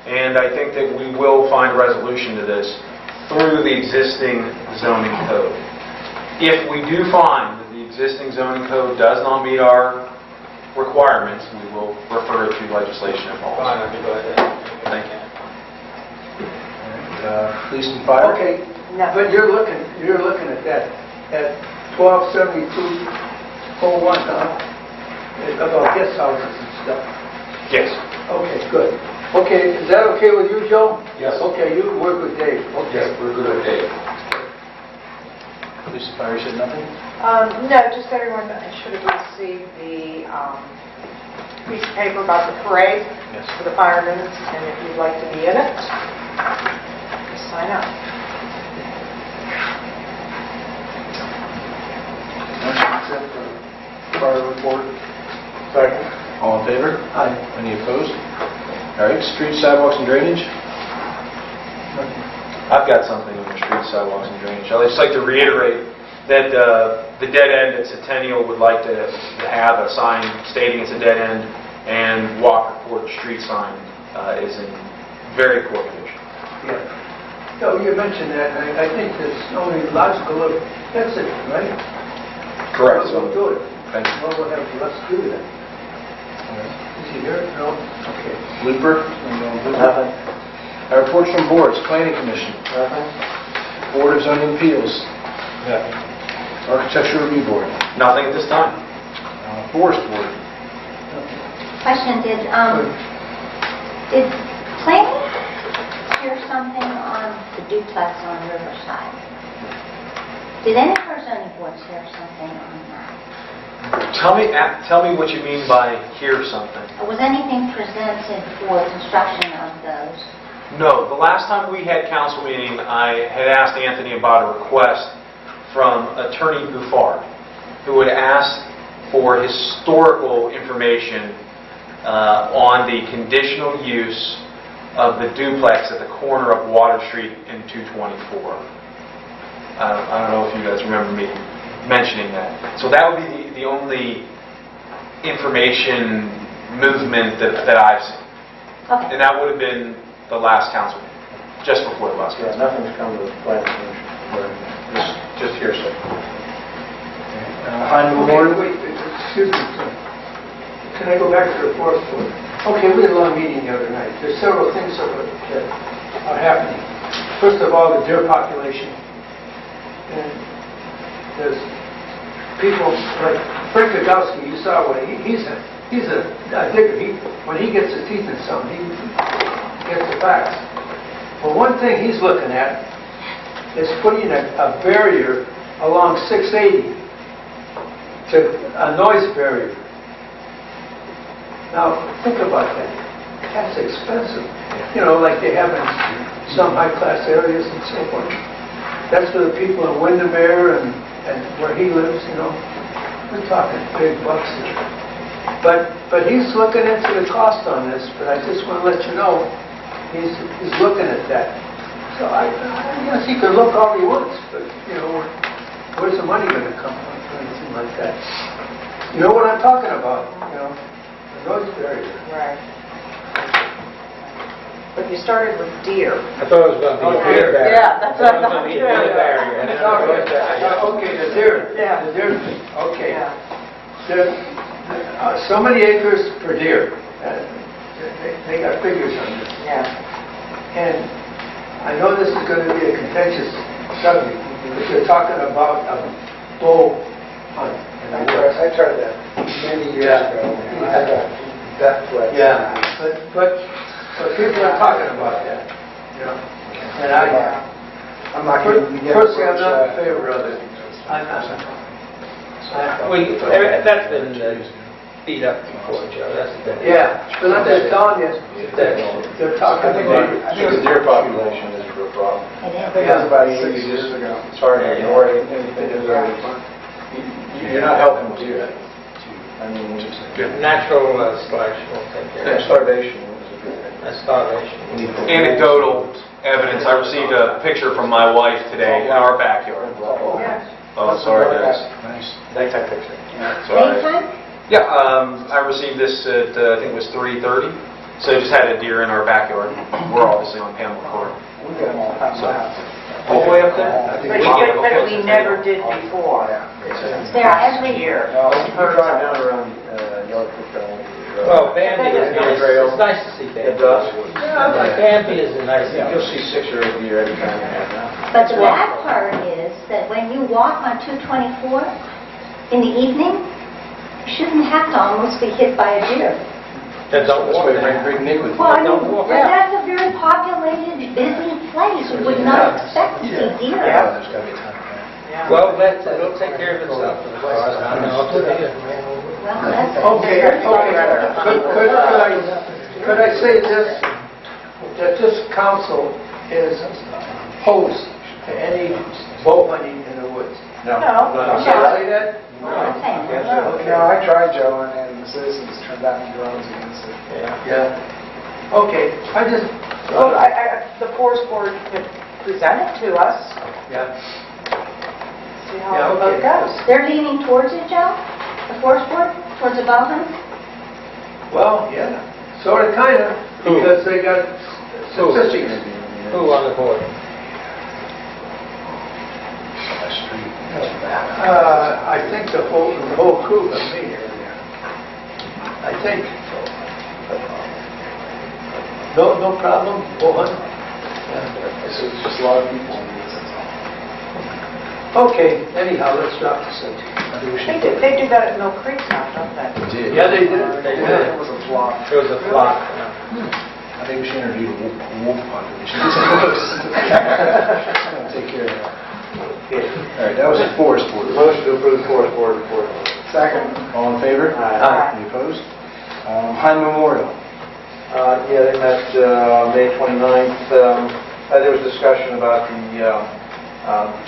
and I think that we will find a resolution to this through the existing zoning code. If we do find that the existing zoning code does not meet our requirements, we will refer it to legislation and Fine, policy. I'll be glad to. Thank you. Police and fire? Okay, No. but you're looking at that at 127201, about guest houses and stuff. Yes. Okay, good. Okay, is that okay with you, Joe? Yes. Okay, you can work with Dave. Okay. We're good with Dave. Police and fire said nothing? No, just everyone should have received the piece of paper about the parade Yes. for the firemen, and if you'd like to be in it, just sign up. Motion to accept the fire report. Second. All in favor? Aye. Any opposed? All right, street, sidewalks, and drainage? I've got something on the street, sidewalks, and drainage. I'd just like to reiterate that the dead end at Centennial would like to have a sign stating it's a dead end, and Walker Court street sign is in very poor condition. Yeah. No, you mentioned that, and I think it's only logical. That's it, right? Correct. We'll do it. Thank you. Well, we'll have let's do that. Is he here? No? Okay. Blooper? Nothing. Reports from boards, planning commission, Nothing. board of zoning appeals, Nothing. architecture review board, Nothing at this time. forest board. Question, did planning hear something on the duplex on Riverside? Did any of our zoning boards hear something on that? Tell me what you mean by hear something. Was anything presented for construction of those? No, the last time we had council meeting, I had asked Anthony about a request from Attorney Buffard, who had asked for historical information on the conditional use of the duplex at the corner of Water Street and 224. I don't know if you guys remember me mentioning that. So that would be the only information movement that I've seen. Okay. And that would have been the last council meeting, just before the last Yeah, council. nothing's come to the planning commission. Just hearsay. Hyman Okay, Memorial? wait, excuse me. Can I go back to the forest board? Okay, we had a long meeting the other night. There's several things that are happening. First of all, the deer population. And there's people like Frank Kagowski, you saw what he's a digger. When he gets his teeth in something, he gets the facts. Well, one thing he's looking at is putting a barrier along 680 to a noise barrier. Now, think about that. That's expensive. You know, like they have in some high-class areas and so forth. That's for the people in Windermere and where he lives, you know. We're talking big bucks here. But he's looking into the cost on this, but I just want to let you know, he's looking at that. So I guess he could look all he wants, but, you know, where's the money going to come from, or anything like that? You know what I'm talking about, you know, the noise barrier. Right. But you started with deer. I thought it was going to be a deer barrier. Yeah, that's what I It was thought going to be too. a deer barrier. and then a noise barrier. Okay, the deer. Yeah. The deer thing, okay. Yeah. There, so many acres per deer. They got figures on this. Yeah. And I know this is going to be a contentious subject. If you're talking about a bull hunt. I tried that many years ago. I got death threats. Yeah, but people are talking about that, you know. And I'm not going to get personally, I'm not in favor of it. I'm not. That's been beat up before, Joe. That's been... Yeah, but I'm just telling you that they're talking about it. I think the deer population is a real problem. It is. I think it was about 6 years ago. It's hard to ignore anything that's already fun. You're not helping the deer. I mean, just Natural selection will take care of it. starvation is a good thing. That's starvation. Anecdotal evidence, I received a picture from my wife today in our backyard. Oh, sorry guys. Nice. Nighttime picture. Sorry. Daytime? Yeah, I received this at, I think it was 3:30. So I just had a deer in our backyard. We're obviously on Pamela Court. We got them all the house. All the way up there? But we never did before. It's there every year. No, you drive down around Yard Creek. Well, Bambi is nice. It's nice to see Bambi. It does. Bambi is a nice... You'll see 6 or 8 deer every time you have now. But the bad part is that when you walk on 224 in the evening, you shouldn't have to almost be hit by a deer. That don't That's walk why there. bring Nick with you. Well, I mean, Don't walk. but that's a very populated, busy place. You would not expect to see deer. Yeah, there's got to be a time. Yeah. Well, it'll take care of itself. I don't know. Well, that's... Okay, could I say this, that this council is opposed to any bow hunting in the woods? No. Should I say that? I'm saying no. You know, I tried, Joe, and the citizens turned out in drones against it. Yeah. Okay, I just, Well, the forest board could present it to us, yeah. see how the vote goes. They're leaning towards it, Joe? The forest board? Towards the bow hunt? Well, yeah, sort of, kind of, Who? because they got Who? statistics. Who on the board? I think the whole crew of me. I think. No problem, bull hunting. It's just a lot of people in these, that's all. Okay, anyhow, let's drop the subject. They do that at Mill Creek now, don't they? We did. Yeah, they did. They Yeah. did. It was a flop. It was a flock. I think we should interview a wolf hunter. We should take care of that. All right, that was the forest board. Motion to approve the forest board report. Second. All in favor? Aye. Any opposed? High Memorial. Yeah, they met May 29th. There was discussion about the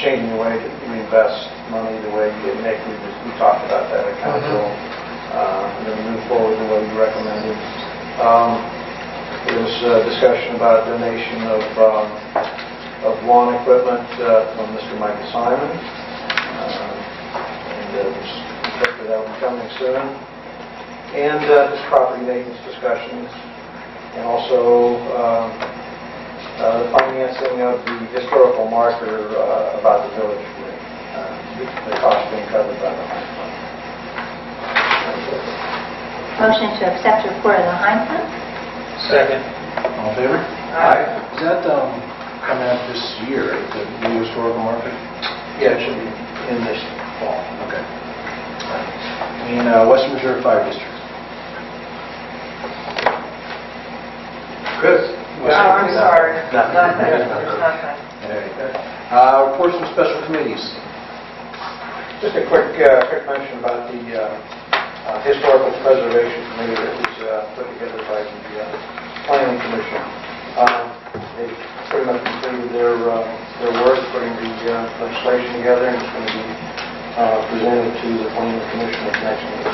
changing the way that we invest money, the way Nick, we talked about that at council, and then move forward the way you recommended. There was discussion about donation of lawn equipment from Mr. Michael Simon, and hopefully that will be coming soon. And just property maintenance discussions, and also the financing of the historical marker about the village, the cost being covered by the Heinz Fund. Motion to accept the report of the Heinz Fund? Second. All in favor? Aye. Is that coming up this year, right, the new historical market? Yeah, it should be in this fall. Okay. In Western Reserve Fire District. Chris? Oh, I'm sorry. Nothing. There's nothing. Reports from special committees. Just a quick mention about the historical preservation committee that was put together by the planning commission. They pretty much completed their work, putting the legislation together, and it's going to be presented to the planning commission at the next meeting.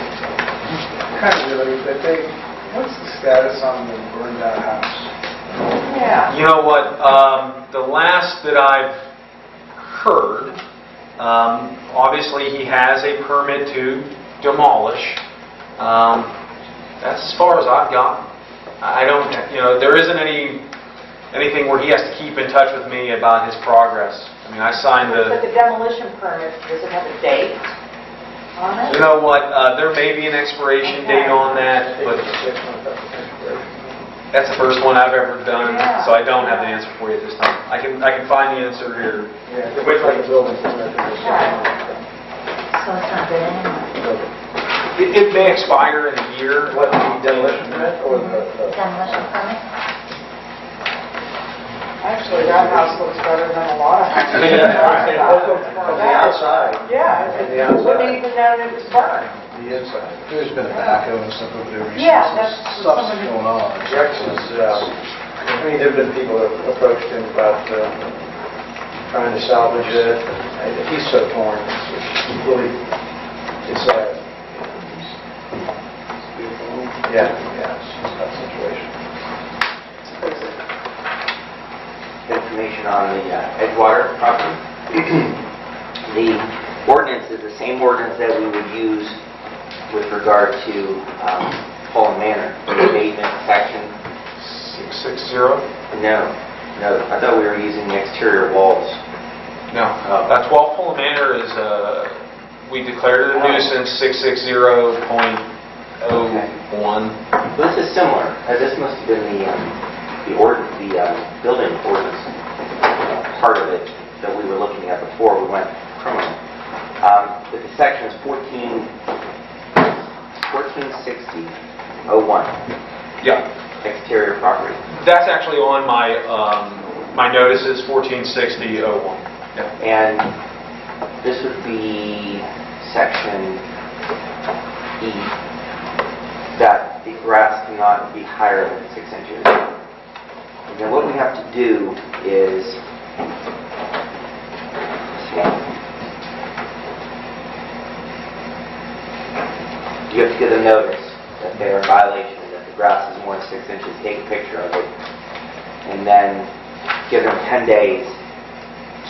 kind of really, but what's the status on the burned out house? Yeah. You know what, the last that I've heard, obviously he has a permit to demolish. That's as far as I've gotten. I don't, there isn't anything where he has to keep in touch with me about his progress. I mean, I signed But the demolition permit, does it have a date on it? You know what, there may be an expiration date on that, but that's the first one I've ever done, Yeah. so I don't have the answer for you at this time. I can find the answer here. Yeah, it's like a building permit. So it's not good anymore. It may expire in a year. What, the demolition permit or the... Demolition permit? Actually, that house looks better than a lot of houses. From the outside. Yeah, From the it outside. wouldn't even know it was burned. The inside. There's been a backhoe and stuff over there recently. Yeah, so that's stuff's somebody- going on. Rex is, there have been people that approached him about trying to salvage it. And he's so torn. It's really, it's sad. Yeah, it's a tough situation. Information on the Edgewater property. The ordinance is the same ordinance that we would use with regard to Poland Manor, the abatement section. 660? No, I thought we were using the exterior walls. No. That 12 Poland Manor is, we declared it a nuisance, 660.01. This is similar. This must have been the building ordinance part of it that we were looking at before we went criminal. But the section is 1460.01. Yeah. Exterior property. That's actually on my my notices, 1460.01. Yeah. And this would be section E, that the grass cannot be higher than 6 inches. And then what we have to do is, you have to get a notice that they are in violation, that the grass is more than 6 inches, take a picture of it, and then give them 10 days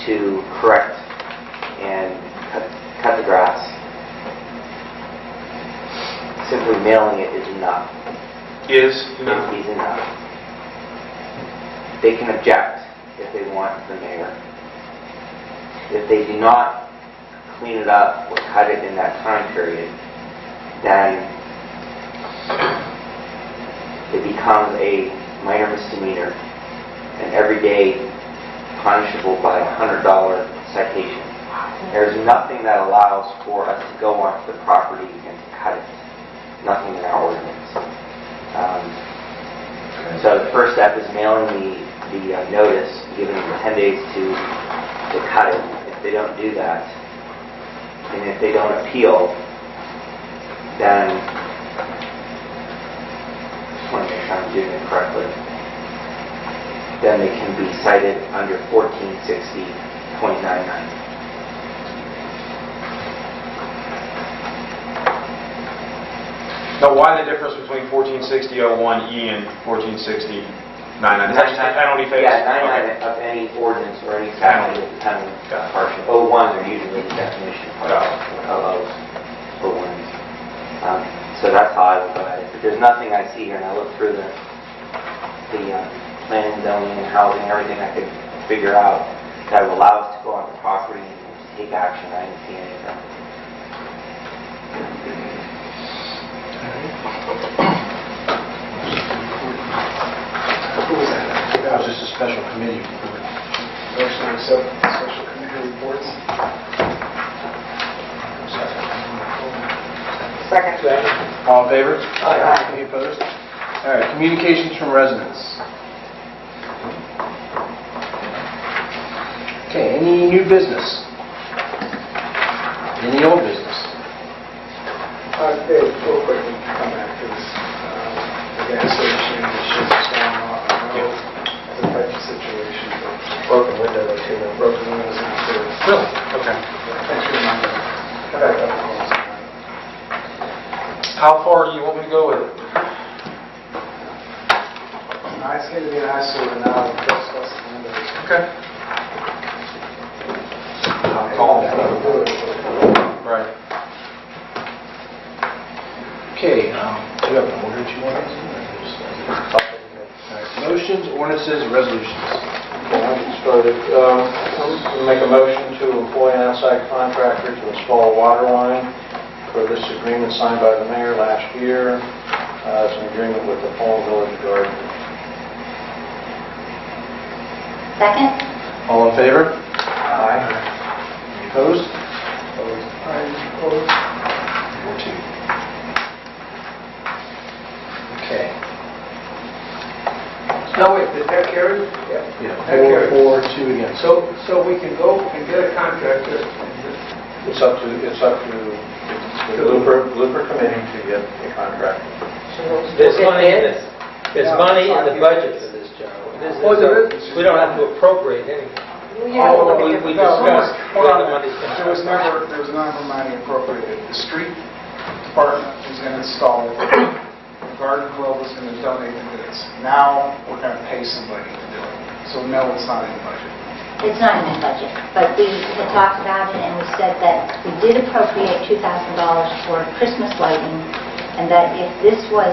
to correct and cut the grass. Simply mailing it is enough. Is Is enough. They can object if they want to the mayor. If they do not clean it up or cut it in that time period, then it becomes a minor misdemeanor and everyday punishable by a $100 citation. There's nothing that allows for us to go onto the property and cut it. Nothing in our ordinance. So the first step is mailing the notice, giving them 10 days to cut it. If they don't do that, and if they don't appeal, then I just want to make sure I'm doing it correctly. Then they can be cited under 1460.99. Now, why the difference between 1460.01E and 1460.99? Is that just a penalty phase? Yeah, 99 of any ordinance or any statute is a penalty portion. 01 are usually the definition of 01s. So that's how I would go at it. But there's nothing I see here, and I look through the planning, zoning, and housing, everything I could figure out that would allow us to go on the property and take action. I didn't see anything. What was that? That was just a special committee report. Motion to accept special committee reports. Second. All in favor? Aye. Any opposed? All right, communications from residents. Okay, any new business? Any old business? Dave, real quick, we can come back to this. The gas station, the shit that's going on. I know the type of situation, but Broken window, though, too. broken windows and stairs. Really? Okay. Thanks for reminding me. Come back up. How far do you want me to go with it? It's going to be nice so we're now discuss the numbers. Okay. I'll call him. Right. Okay, do you have an order that you want us in? Or just- All right, motions, ordinances, resolutions. Okay, I'll get started. I'll make a motion to employ an outside contractor to install a water line for this agreement signed by the mayor last year. It's an agreement with the Poland Village Garden. Second? All in favor? Aye. Any opposed? Opposed. 4-2. Okay. No, wait, did that carry? Yeah, That carries. 4-2 again. So we can go and get a contractor and It's up to the Blooper Committee to get a contractor. There's money in this. There's money in the budget for this, John. Oh, there is? We don't have to appropriate anything. We discussed where the money's going to There was never money appropriated. The street department was going to install it. The garden club was going to donate the goods. Now, we're going to pay somebody to do it. So no, it's not in the budget. It's not in the budget, but we had talked about it and we said that we did appropriate $2,000 for Christmas lighting, and that if this was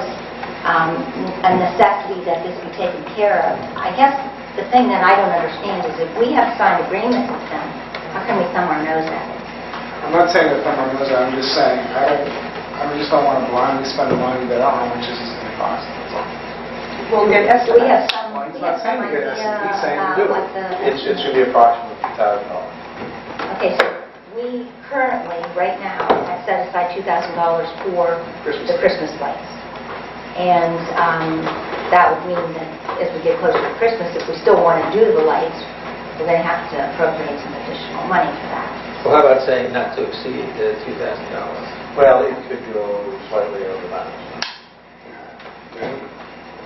a necessity that this be taken care of. I guess the thing that I don't understand is if we have signed agreements with them, how can we thumb our nose at it? I'm not saying that from my nose, I'm just saying, I just don't want to blindly spend the money that I don't know how much this is going to cost. That's all. We'll get We estimates. have some, Well, he's we have not some saying idea that, he's saying to do about it. what the... It's going to be approximately $2,000. Okay, so we currently, right now, have set aside $2,000 for the Christmas lights. And that would mean that as we get closer to Christmas, if we still want to do the lights, we're going to have to appropriate some additional money for that. Well, how about saying not to exceed $2,000? Well, it could go slightly over that.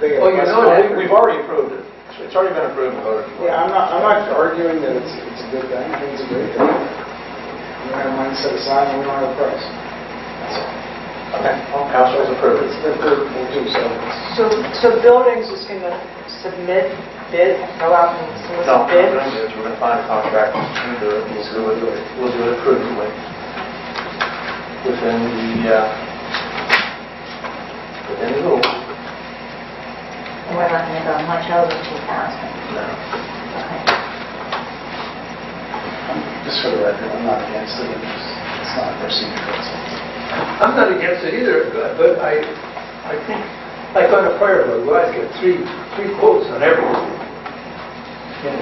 Well, you know that. We've already approved it. It's already been approved and voted for. Yeah, I'm not arguing that it's a good thing. I think it's a great thing. We don't have money set aside and we don't have a price. That's all. Okay, well, council's approved. It's approved, we'll do so. So buildings is going to submit bid, go out and No, solicit what we're bids? going to do is we're going to find a contractor to do it. We'll do it prudently within the rules. And we're not going to go much over 2,000. No. Okay. Just for the record, I'm not against it. It's not a procedure. That's all. I'm not against it either, but I think, like on a fire road, we always get three quotes on everything.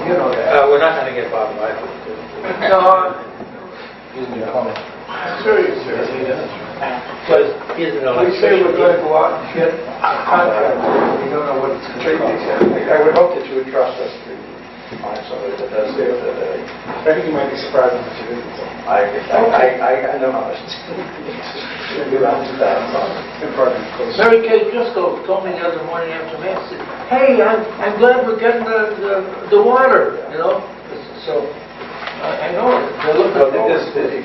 You know that. We're not going to get Bob Michael. No, He's in your comment. I'm serious, sir. Yes, he does. But he's an We say electrician. we're going to go out and get a contract, we don't know what it's going to take. I would hope that you would trust us to find somebody that does it. I think you might be surprised how much it is. That's all. I know how much. It's going to be around $2,000. It's probably close. Mary Kay Driscoll told me the other morning after mass, said, hey, I'm glad we're getting the water, you know? So, I know, they're looking at this. They're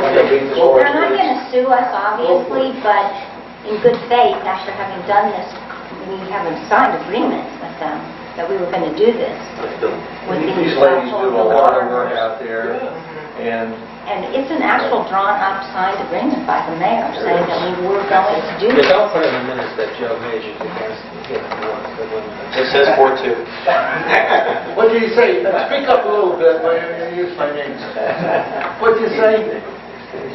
not going to sue us, obviously, but in good faith, after having done this, we haven't signed agreements with them that we were going to do this. With These ladies do a lot of work out there, and And it's an actual drawn-up signed agreement by the mayor saying that we were going to do Yeah, this. don't put in the minutes that Joe measured against, the women. It says 4-2. What did he say? Speak up a little bit, when you use my name. What did you say?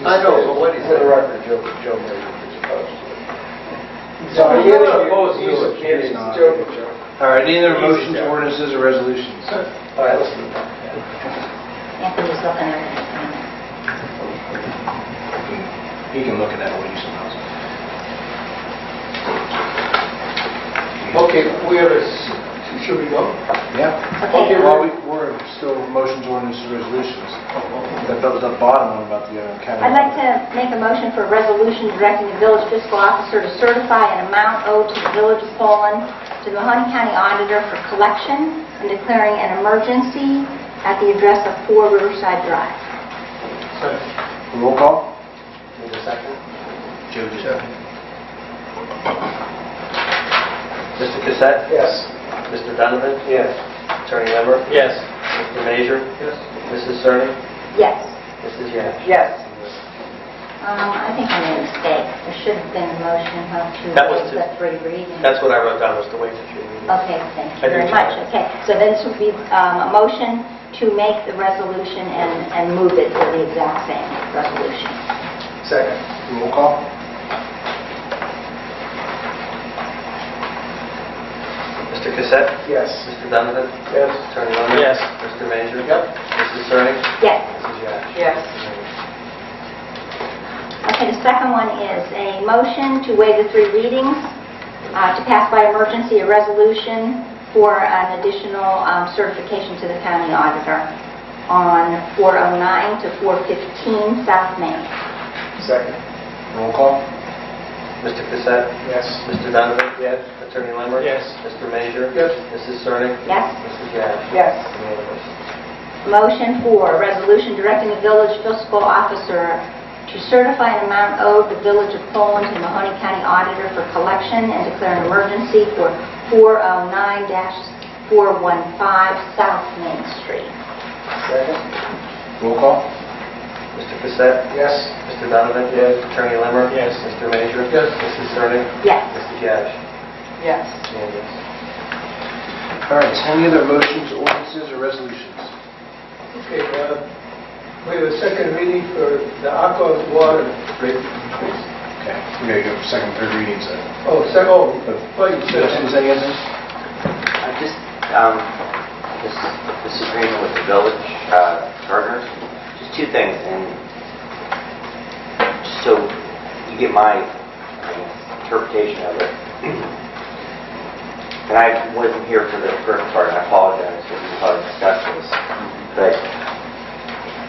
I know, but what did he for say? the record, Joe Mayer is opposed to it. So he's not opposed to it. He's not. Joe. All right, any other motions, ordinances, or resolutions? All right, let's move on. Anthony's looking at it. He can look at that when he's announced. Okay, we have should we go? Yeah. Okay. Well, we're still motions, ordinances, resolutions. That was the bottom one about the county. I'd like to make a motion for a resolution directing the village fiscal officer to certify an amount owed to the village of Poland to the Mahoney County Auditor for collection and declaring an emergency at the address of 4 Riverside Drive. Roll call? Need a second? Joe just... Mr. Cassett? Yes. Mr. Donovan? Yes. Attorney Lemmer? Yes. Mr. Major? Yes. Mrs. Cerny? Yes. Mrs. Yash? Yes. I think I made a mistake. There should have been a motion to That was waive to- the 3 readings. That's what I wrote down, was to wait for 3 readings. Okay, thank I you very do much. too. Okay, so this would be a motion to make the resolution and move it to the exact same resolution. Second. Roll call? Mr. Cassett? Yes. Mr. Donovan? Yes. Attorney Lemmer? Yes. Mr. Major? Yep. Mrs. Cerny? Yes. Mrs. Yash? Yes. Okay, the second one is a motion to waive the 3 readings, to pass by emergency a resolution for an additional certification to the county auditor on 409 to 415 South Main. Second. Roll call? Mr. Cassett? Yes. Mr. Donovan? Yes. Attorney Lemmer? Yes. Mr. Major? Yes. Mrs. Cerny? Yes? Mrs. Yash? Yes. Unanimous. Motion for a resolution directing the village fiscal officer to certify an amount owed the Village of Poland to Mahoney County Auditor for collection and declare an emergency for 409-415 South Main Street. Second. Roll call? Mr. Cassett? Yes. Mr. Donovan? Yes. Attorney Lemmer? Yes. Mr. Major? Yes. Mrs. Cerny? Yes. Mrs. Yash? Yes. Unanimous. All right, any other motions, ordinances, or resolutions? Okay, we have a second reading for the aqua water rate increase. Okay, we gotta go for second, third readings then. Oh, wait, Is any of this? Just, this agreement with the village partners, just 2 things, and so you get my interpretation of it. And I wasn't here for the first part, and I apologize if we probably discussed this, but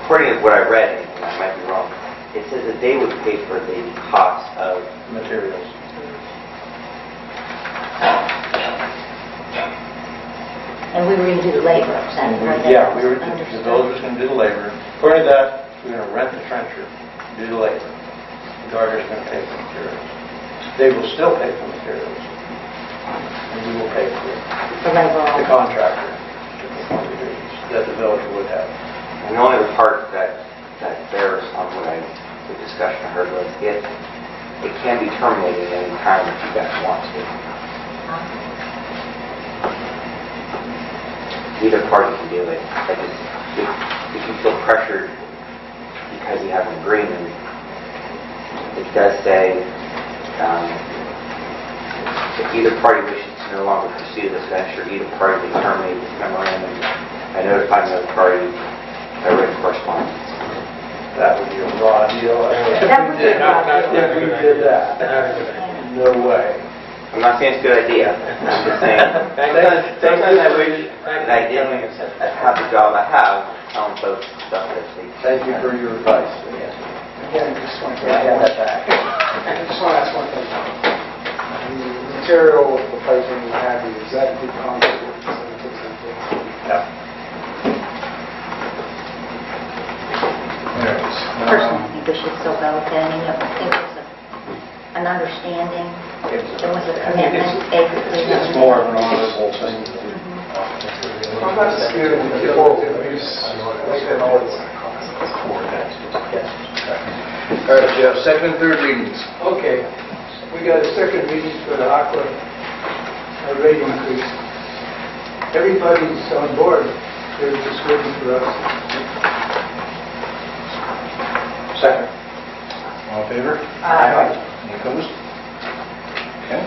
according to what I read, and I might be wrong, it says that they would pay for the cost of Materials. And we were going to do the labor, is that right? Yeah, the village was going to do the labor. According to that, we're going to rent the trencher, do the labor. The gardener's going to pay for materials. They will still pay for materials. And we will pay for The labor. the contractor that the village would have. And the only other part that bears on what the discussion I heard was it can be terminated at any time if you guys want to. Either party can do it. Like if you feel pressured because you have an agreement, it does say if either party wishes to no longer pursue this venture, either party may terminate this memorandum by notifying the other party by written correspondence. That would be a raw deal. That would be a raw deal. If we did that, no way. I'm not saying it's a good idea. I'm just saying. Sometimes I wish that I didn't have the job I have, telling folks stuff that they... Thank you for your advice. Again, I just want to Yeah, that's back. I just want to ask one thing. The material, the pricing you have, is that good contract with the 76 Yeah. Personally, I think we should still go with it. I mean, I think it's an understanding. There was a commitment, basically. It's more of an honorable thing to do. I'm not scared of the full use. Like I know it's going to cost. All right, Jeff, second and third readings. Okay, we got a second reading for the aqua rate increase. Everybody's on board. They're just waiting for us. Second. All in favor? Aye. Any opposed? Okay.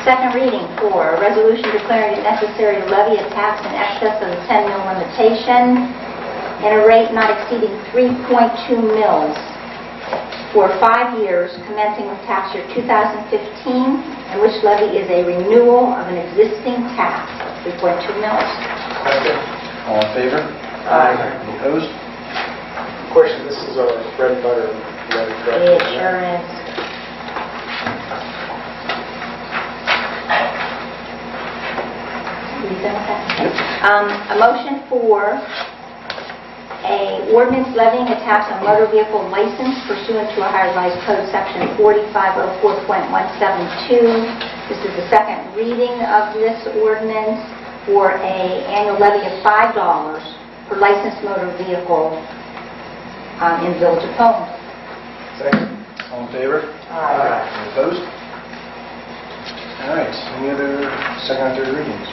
Second reading for a resolution declaring it necessary to levy a tax in excess of the 10 mil limitation and a rate not exceeding 3.2 mils for 5 years commencing with tax year 2015, and which levy is a renewal of an existing tax of 3.2 mils. All in favor? Aye. Any opposed? Of course, this is our bread and butter. It sure is. A motion for a ordinance levying a tax on motor vehicle license pursuant to Ohio Revised Code Section 4504.172. This is the second reading of this ordinance for an annual levy of $5 for licensed motor vehicle in the Village of Poland. Second. All in favor? Aye. Any opposed? All right, any other second or third readings?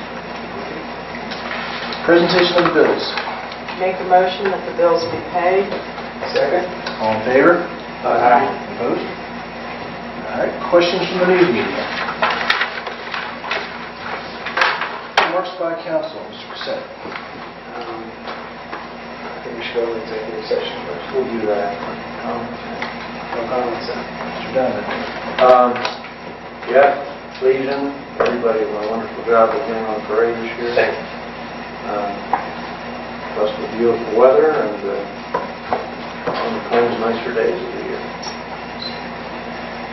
Presentation of the bills. Make a motion that the bills be paid. Second. All in favor? Aye. Opposed? All right, questions from the news media? Remarks by council, Mr. Cassett. I think we should go into executive session first. We'll do that. No comments then. Mr. Donovan. Yeah, Legion, everybody did a wonderful job again on parade this year. Thank you. Plus the beautiful weather and one of the coldest, nicer days of the year.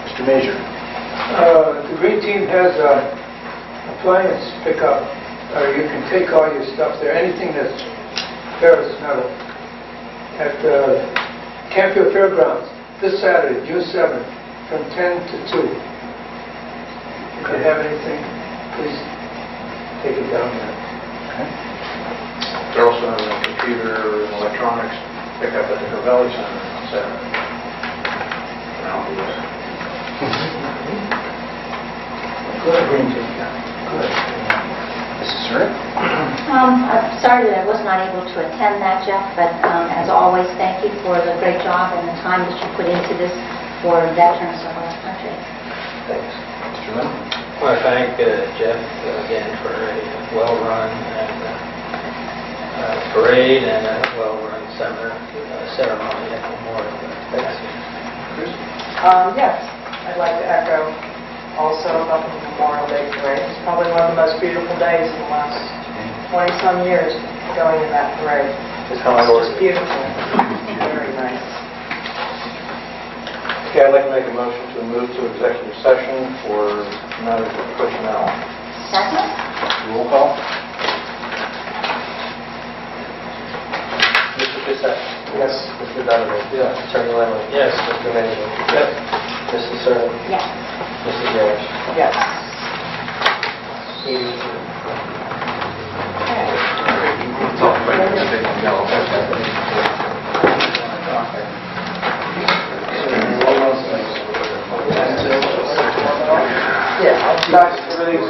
Mr. Major. The green team has a appliance pickup, or you can take all your stuff there, anything that's ferrous metal, at the Campfield Fairgrounds this Saturday, June 7th, from 10 to 2. If you have anything, please take it down there. They're also having a computer and electronics pickup at the Corvelli Center on Saturday. And I'll be there. Good, green team, good. Mrs. Surratt. I'm sorry that I was not able to attend that, Jeff, but as always, thank you for the great job and the time that you put into this for veterans of our country. Thanks. Mr. Lynn. I want to thank Jeff again for a well-run parade and a well-run ceremony at Memorial Day. Chris. Yes, I'd like to echo also about the Memorial Day parade. It's probably one of the most beautiful days in the last 20-some years going in that parade. Just how I ordered It's it. beautiful. Very nice. Okay, I'd like to make a motion to move to executive session for matters of personnel. Second? Roll call. Mr. Cassett? Yes. Mr. Donovan? Yes. Attorney Lemon? Yes. Mr. Major? Yes. Mrs. Surratt? Yes. Mrs. Garish? Yes. Yeah. Everything's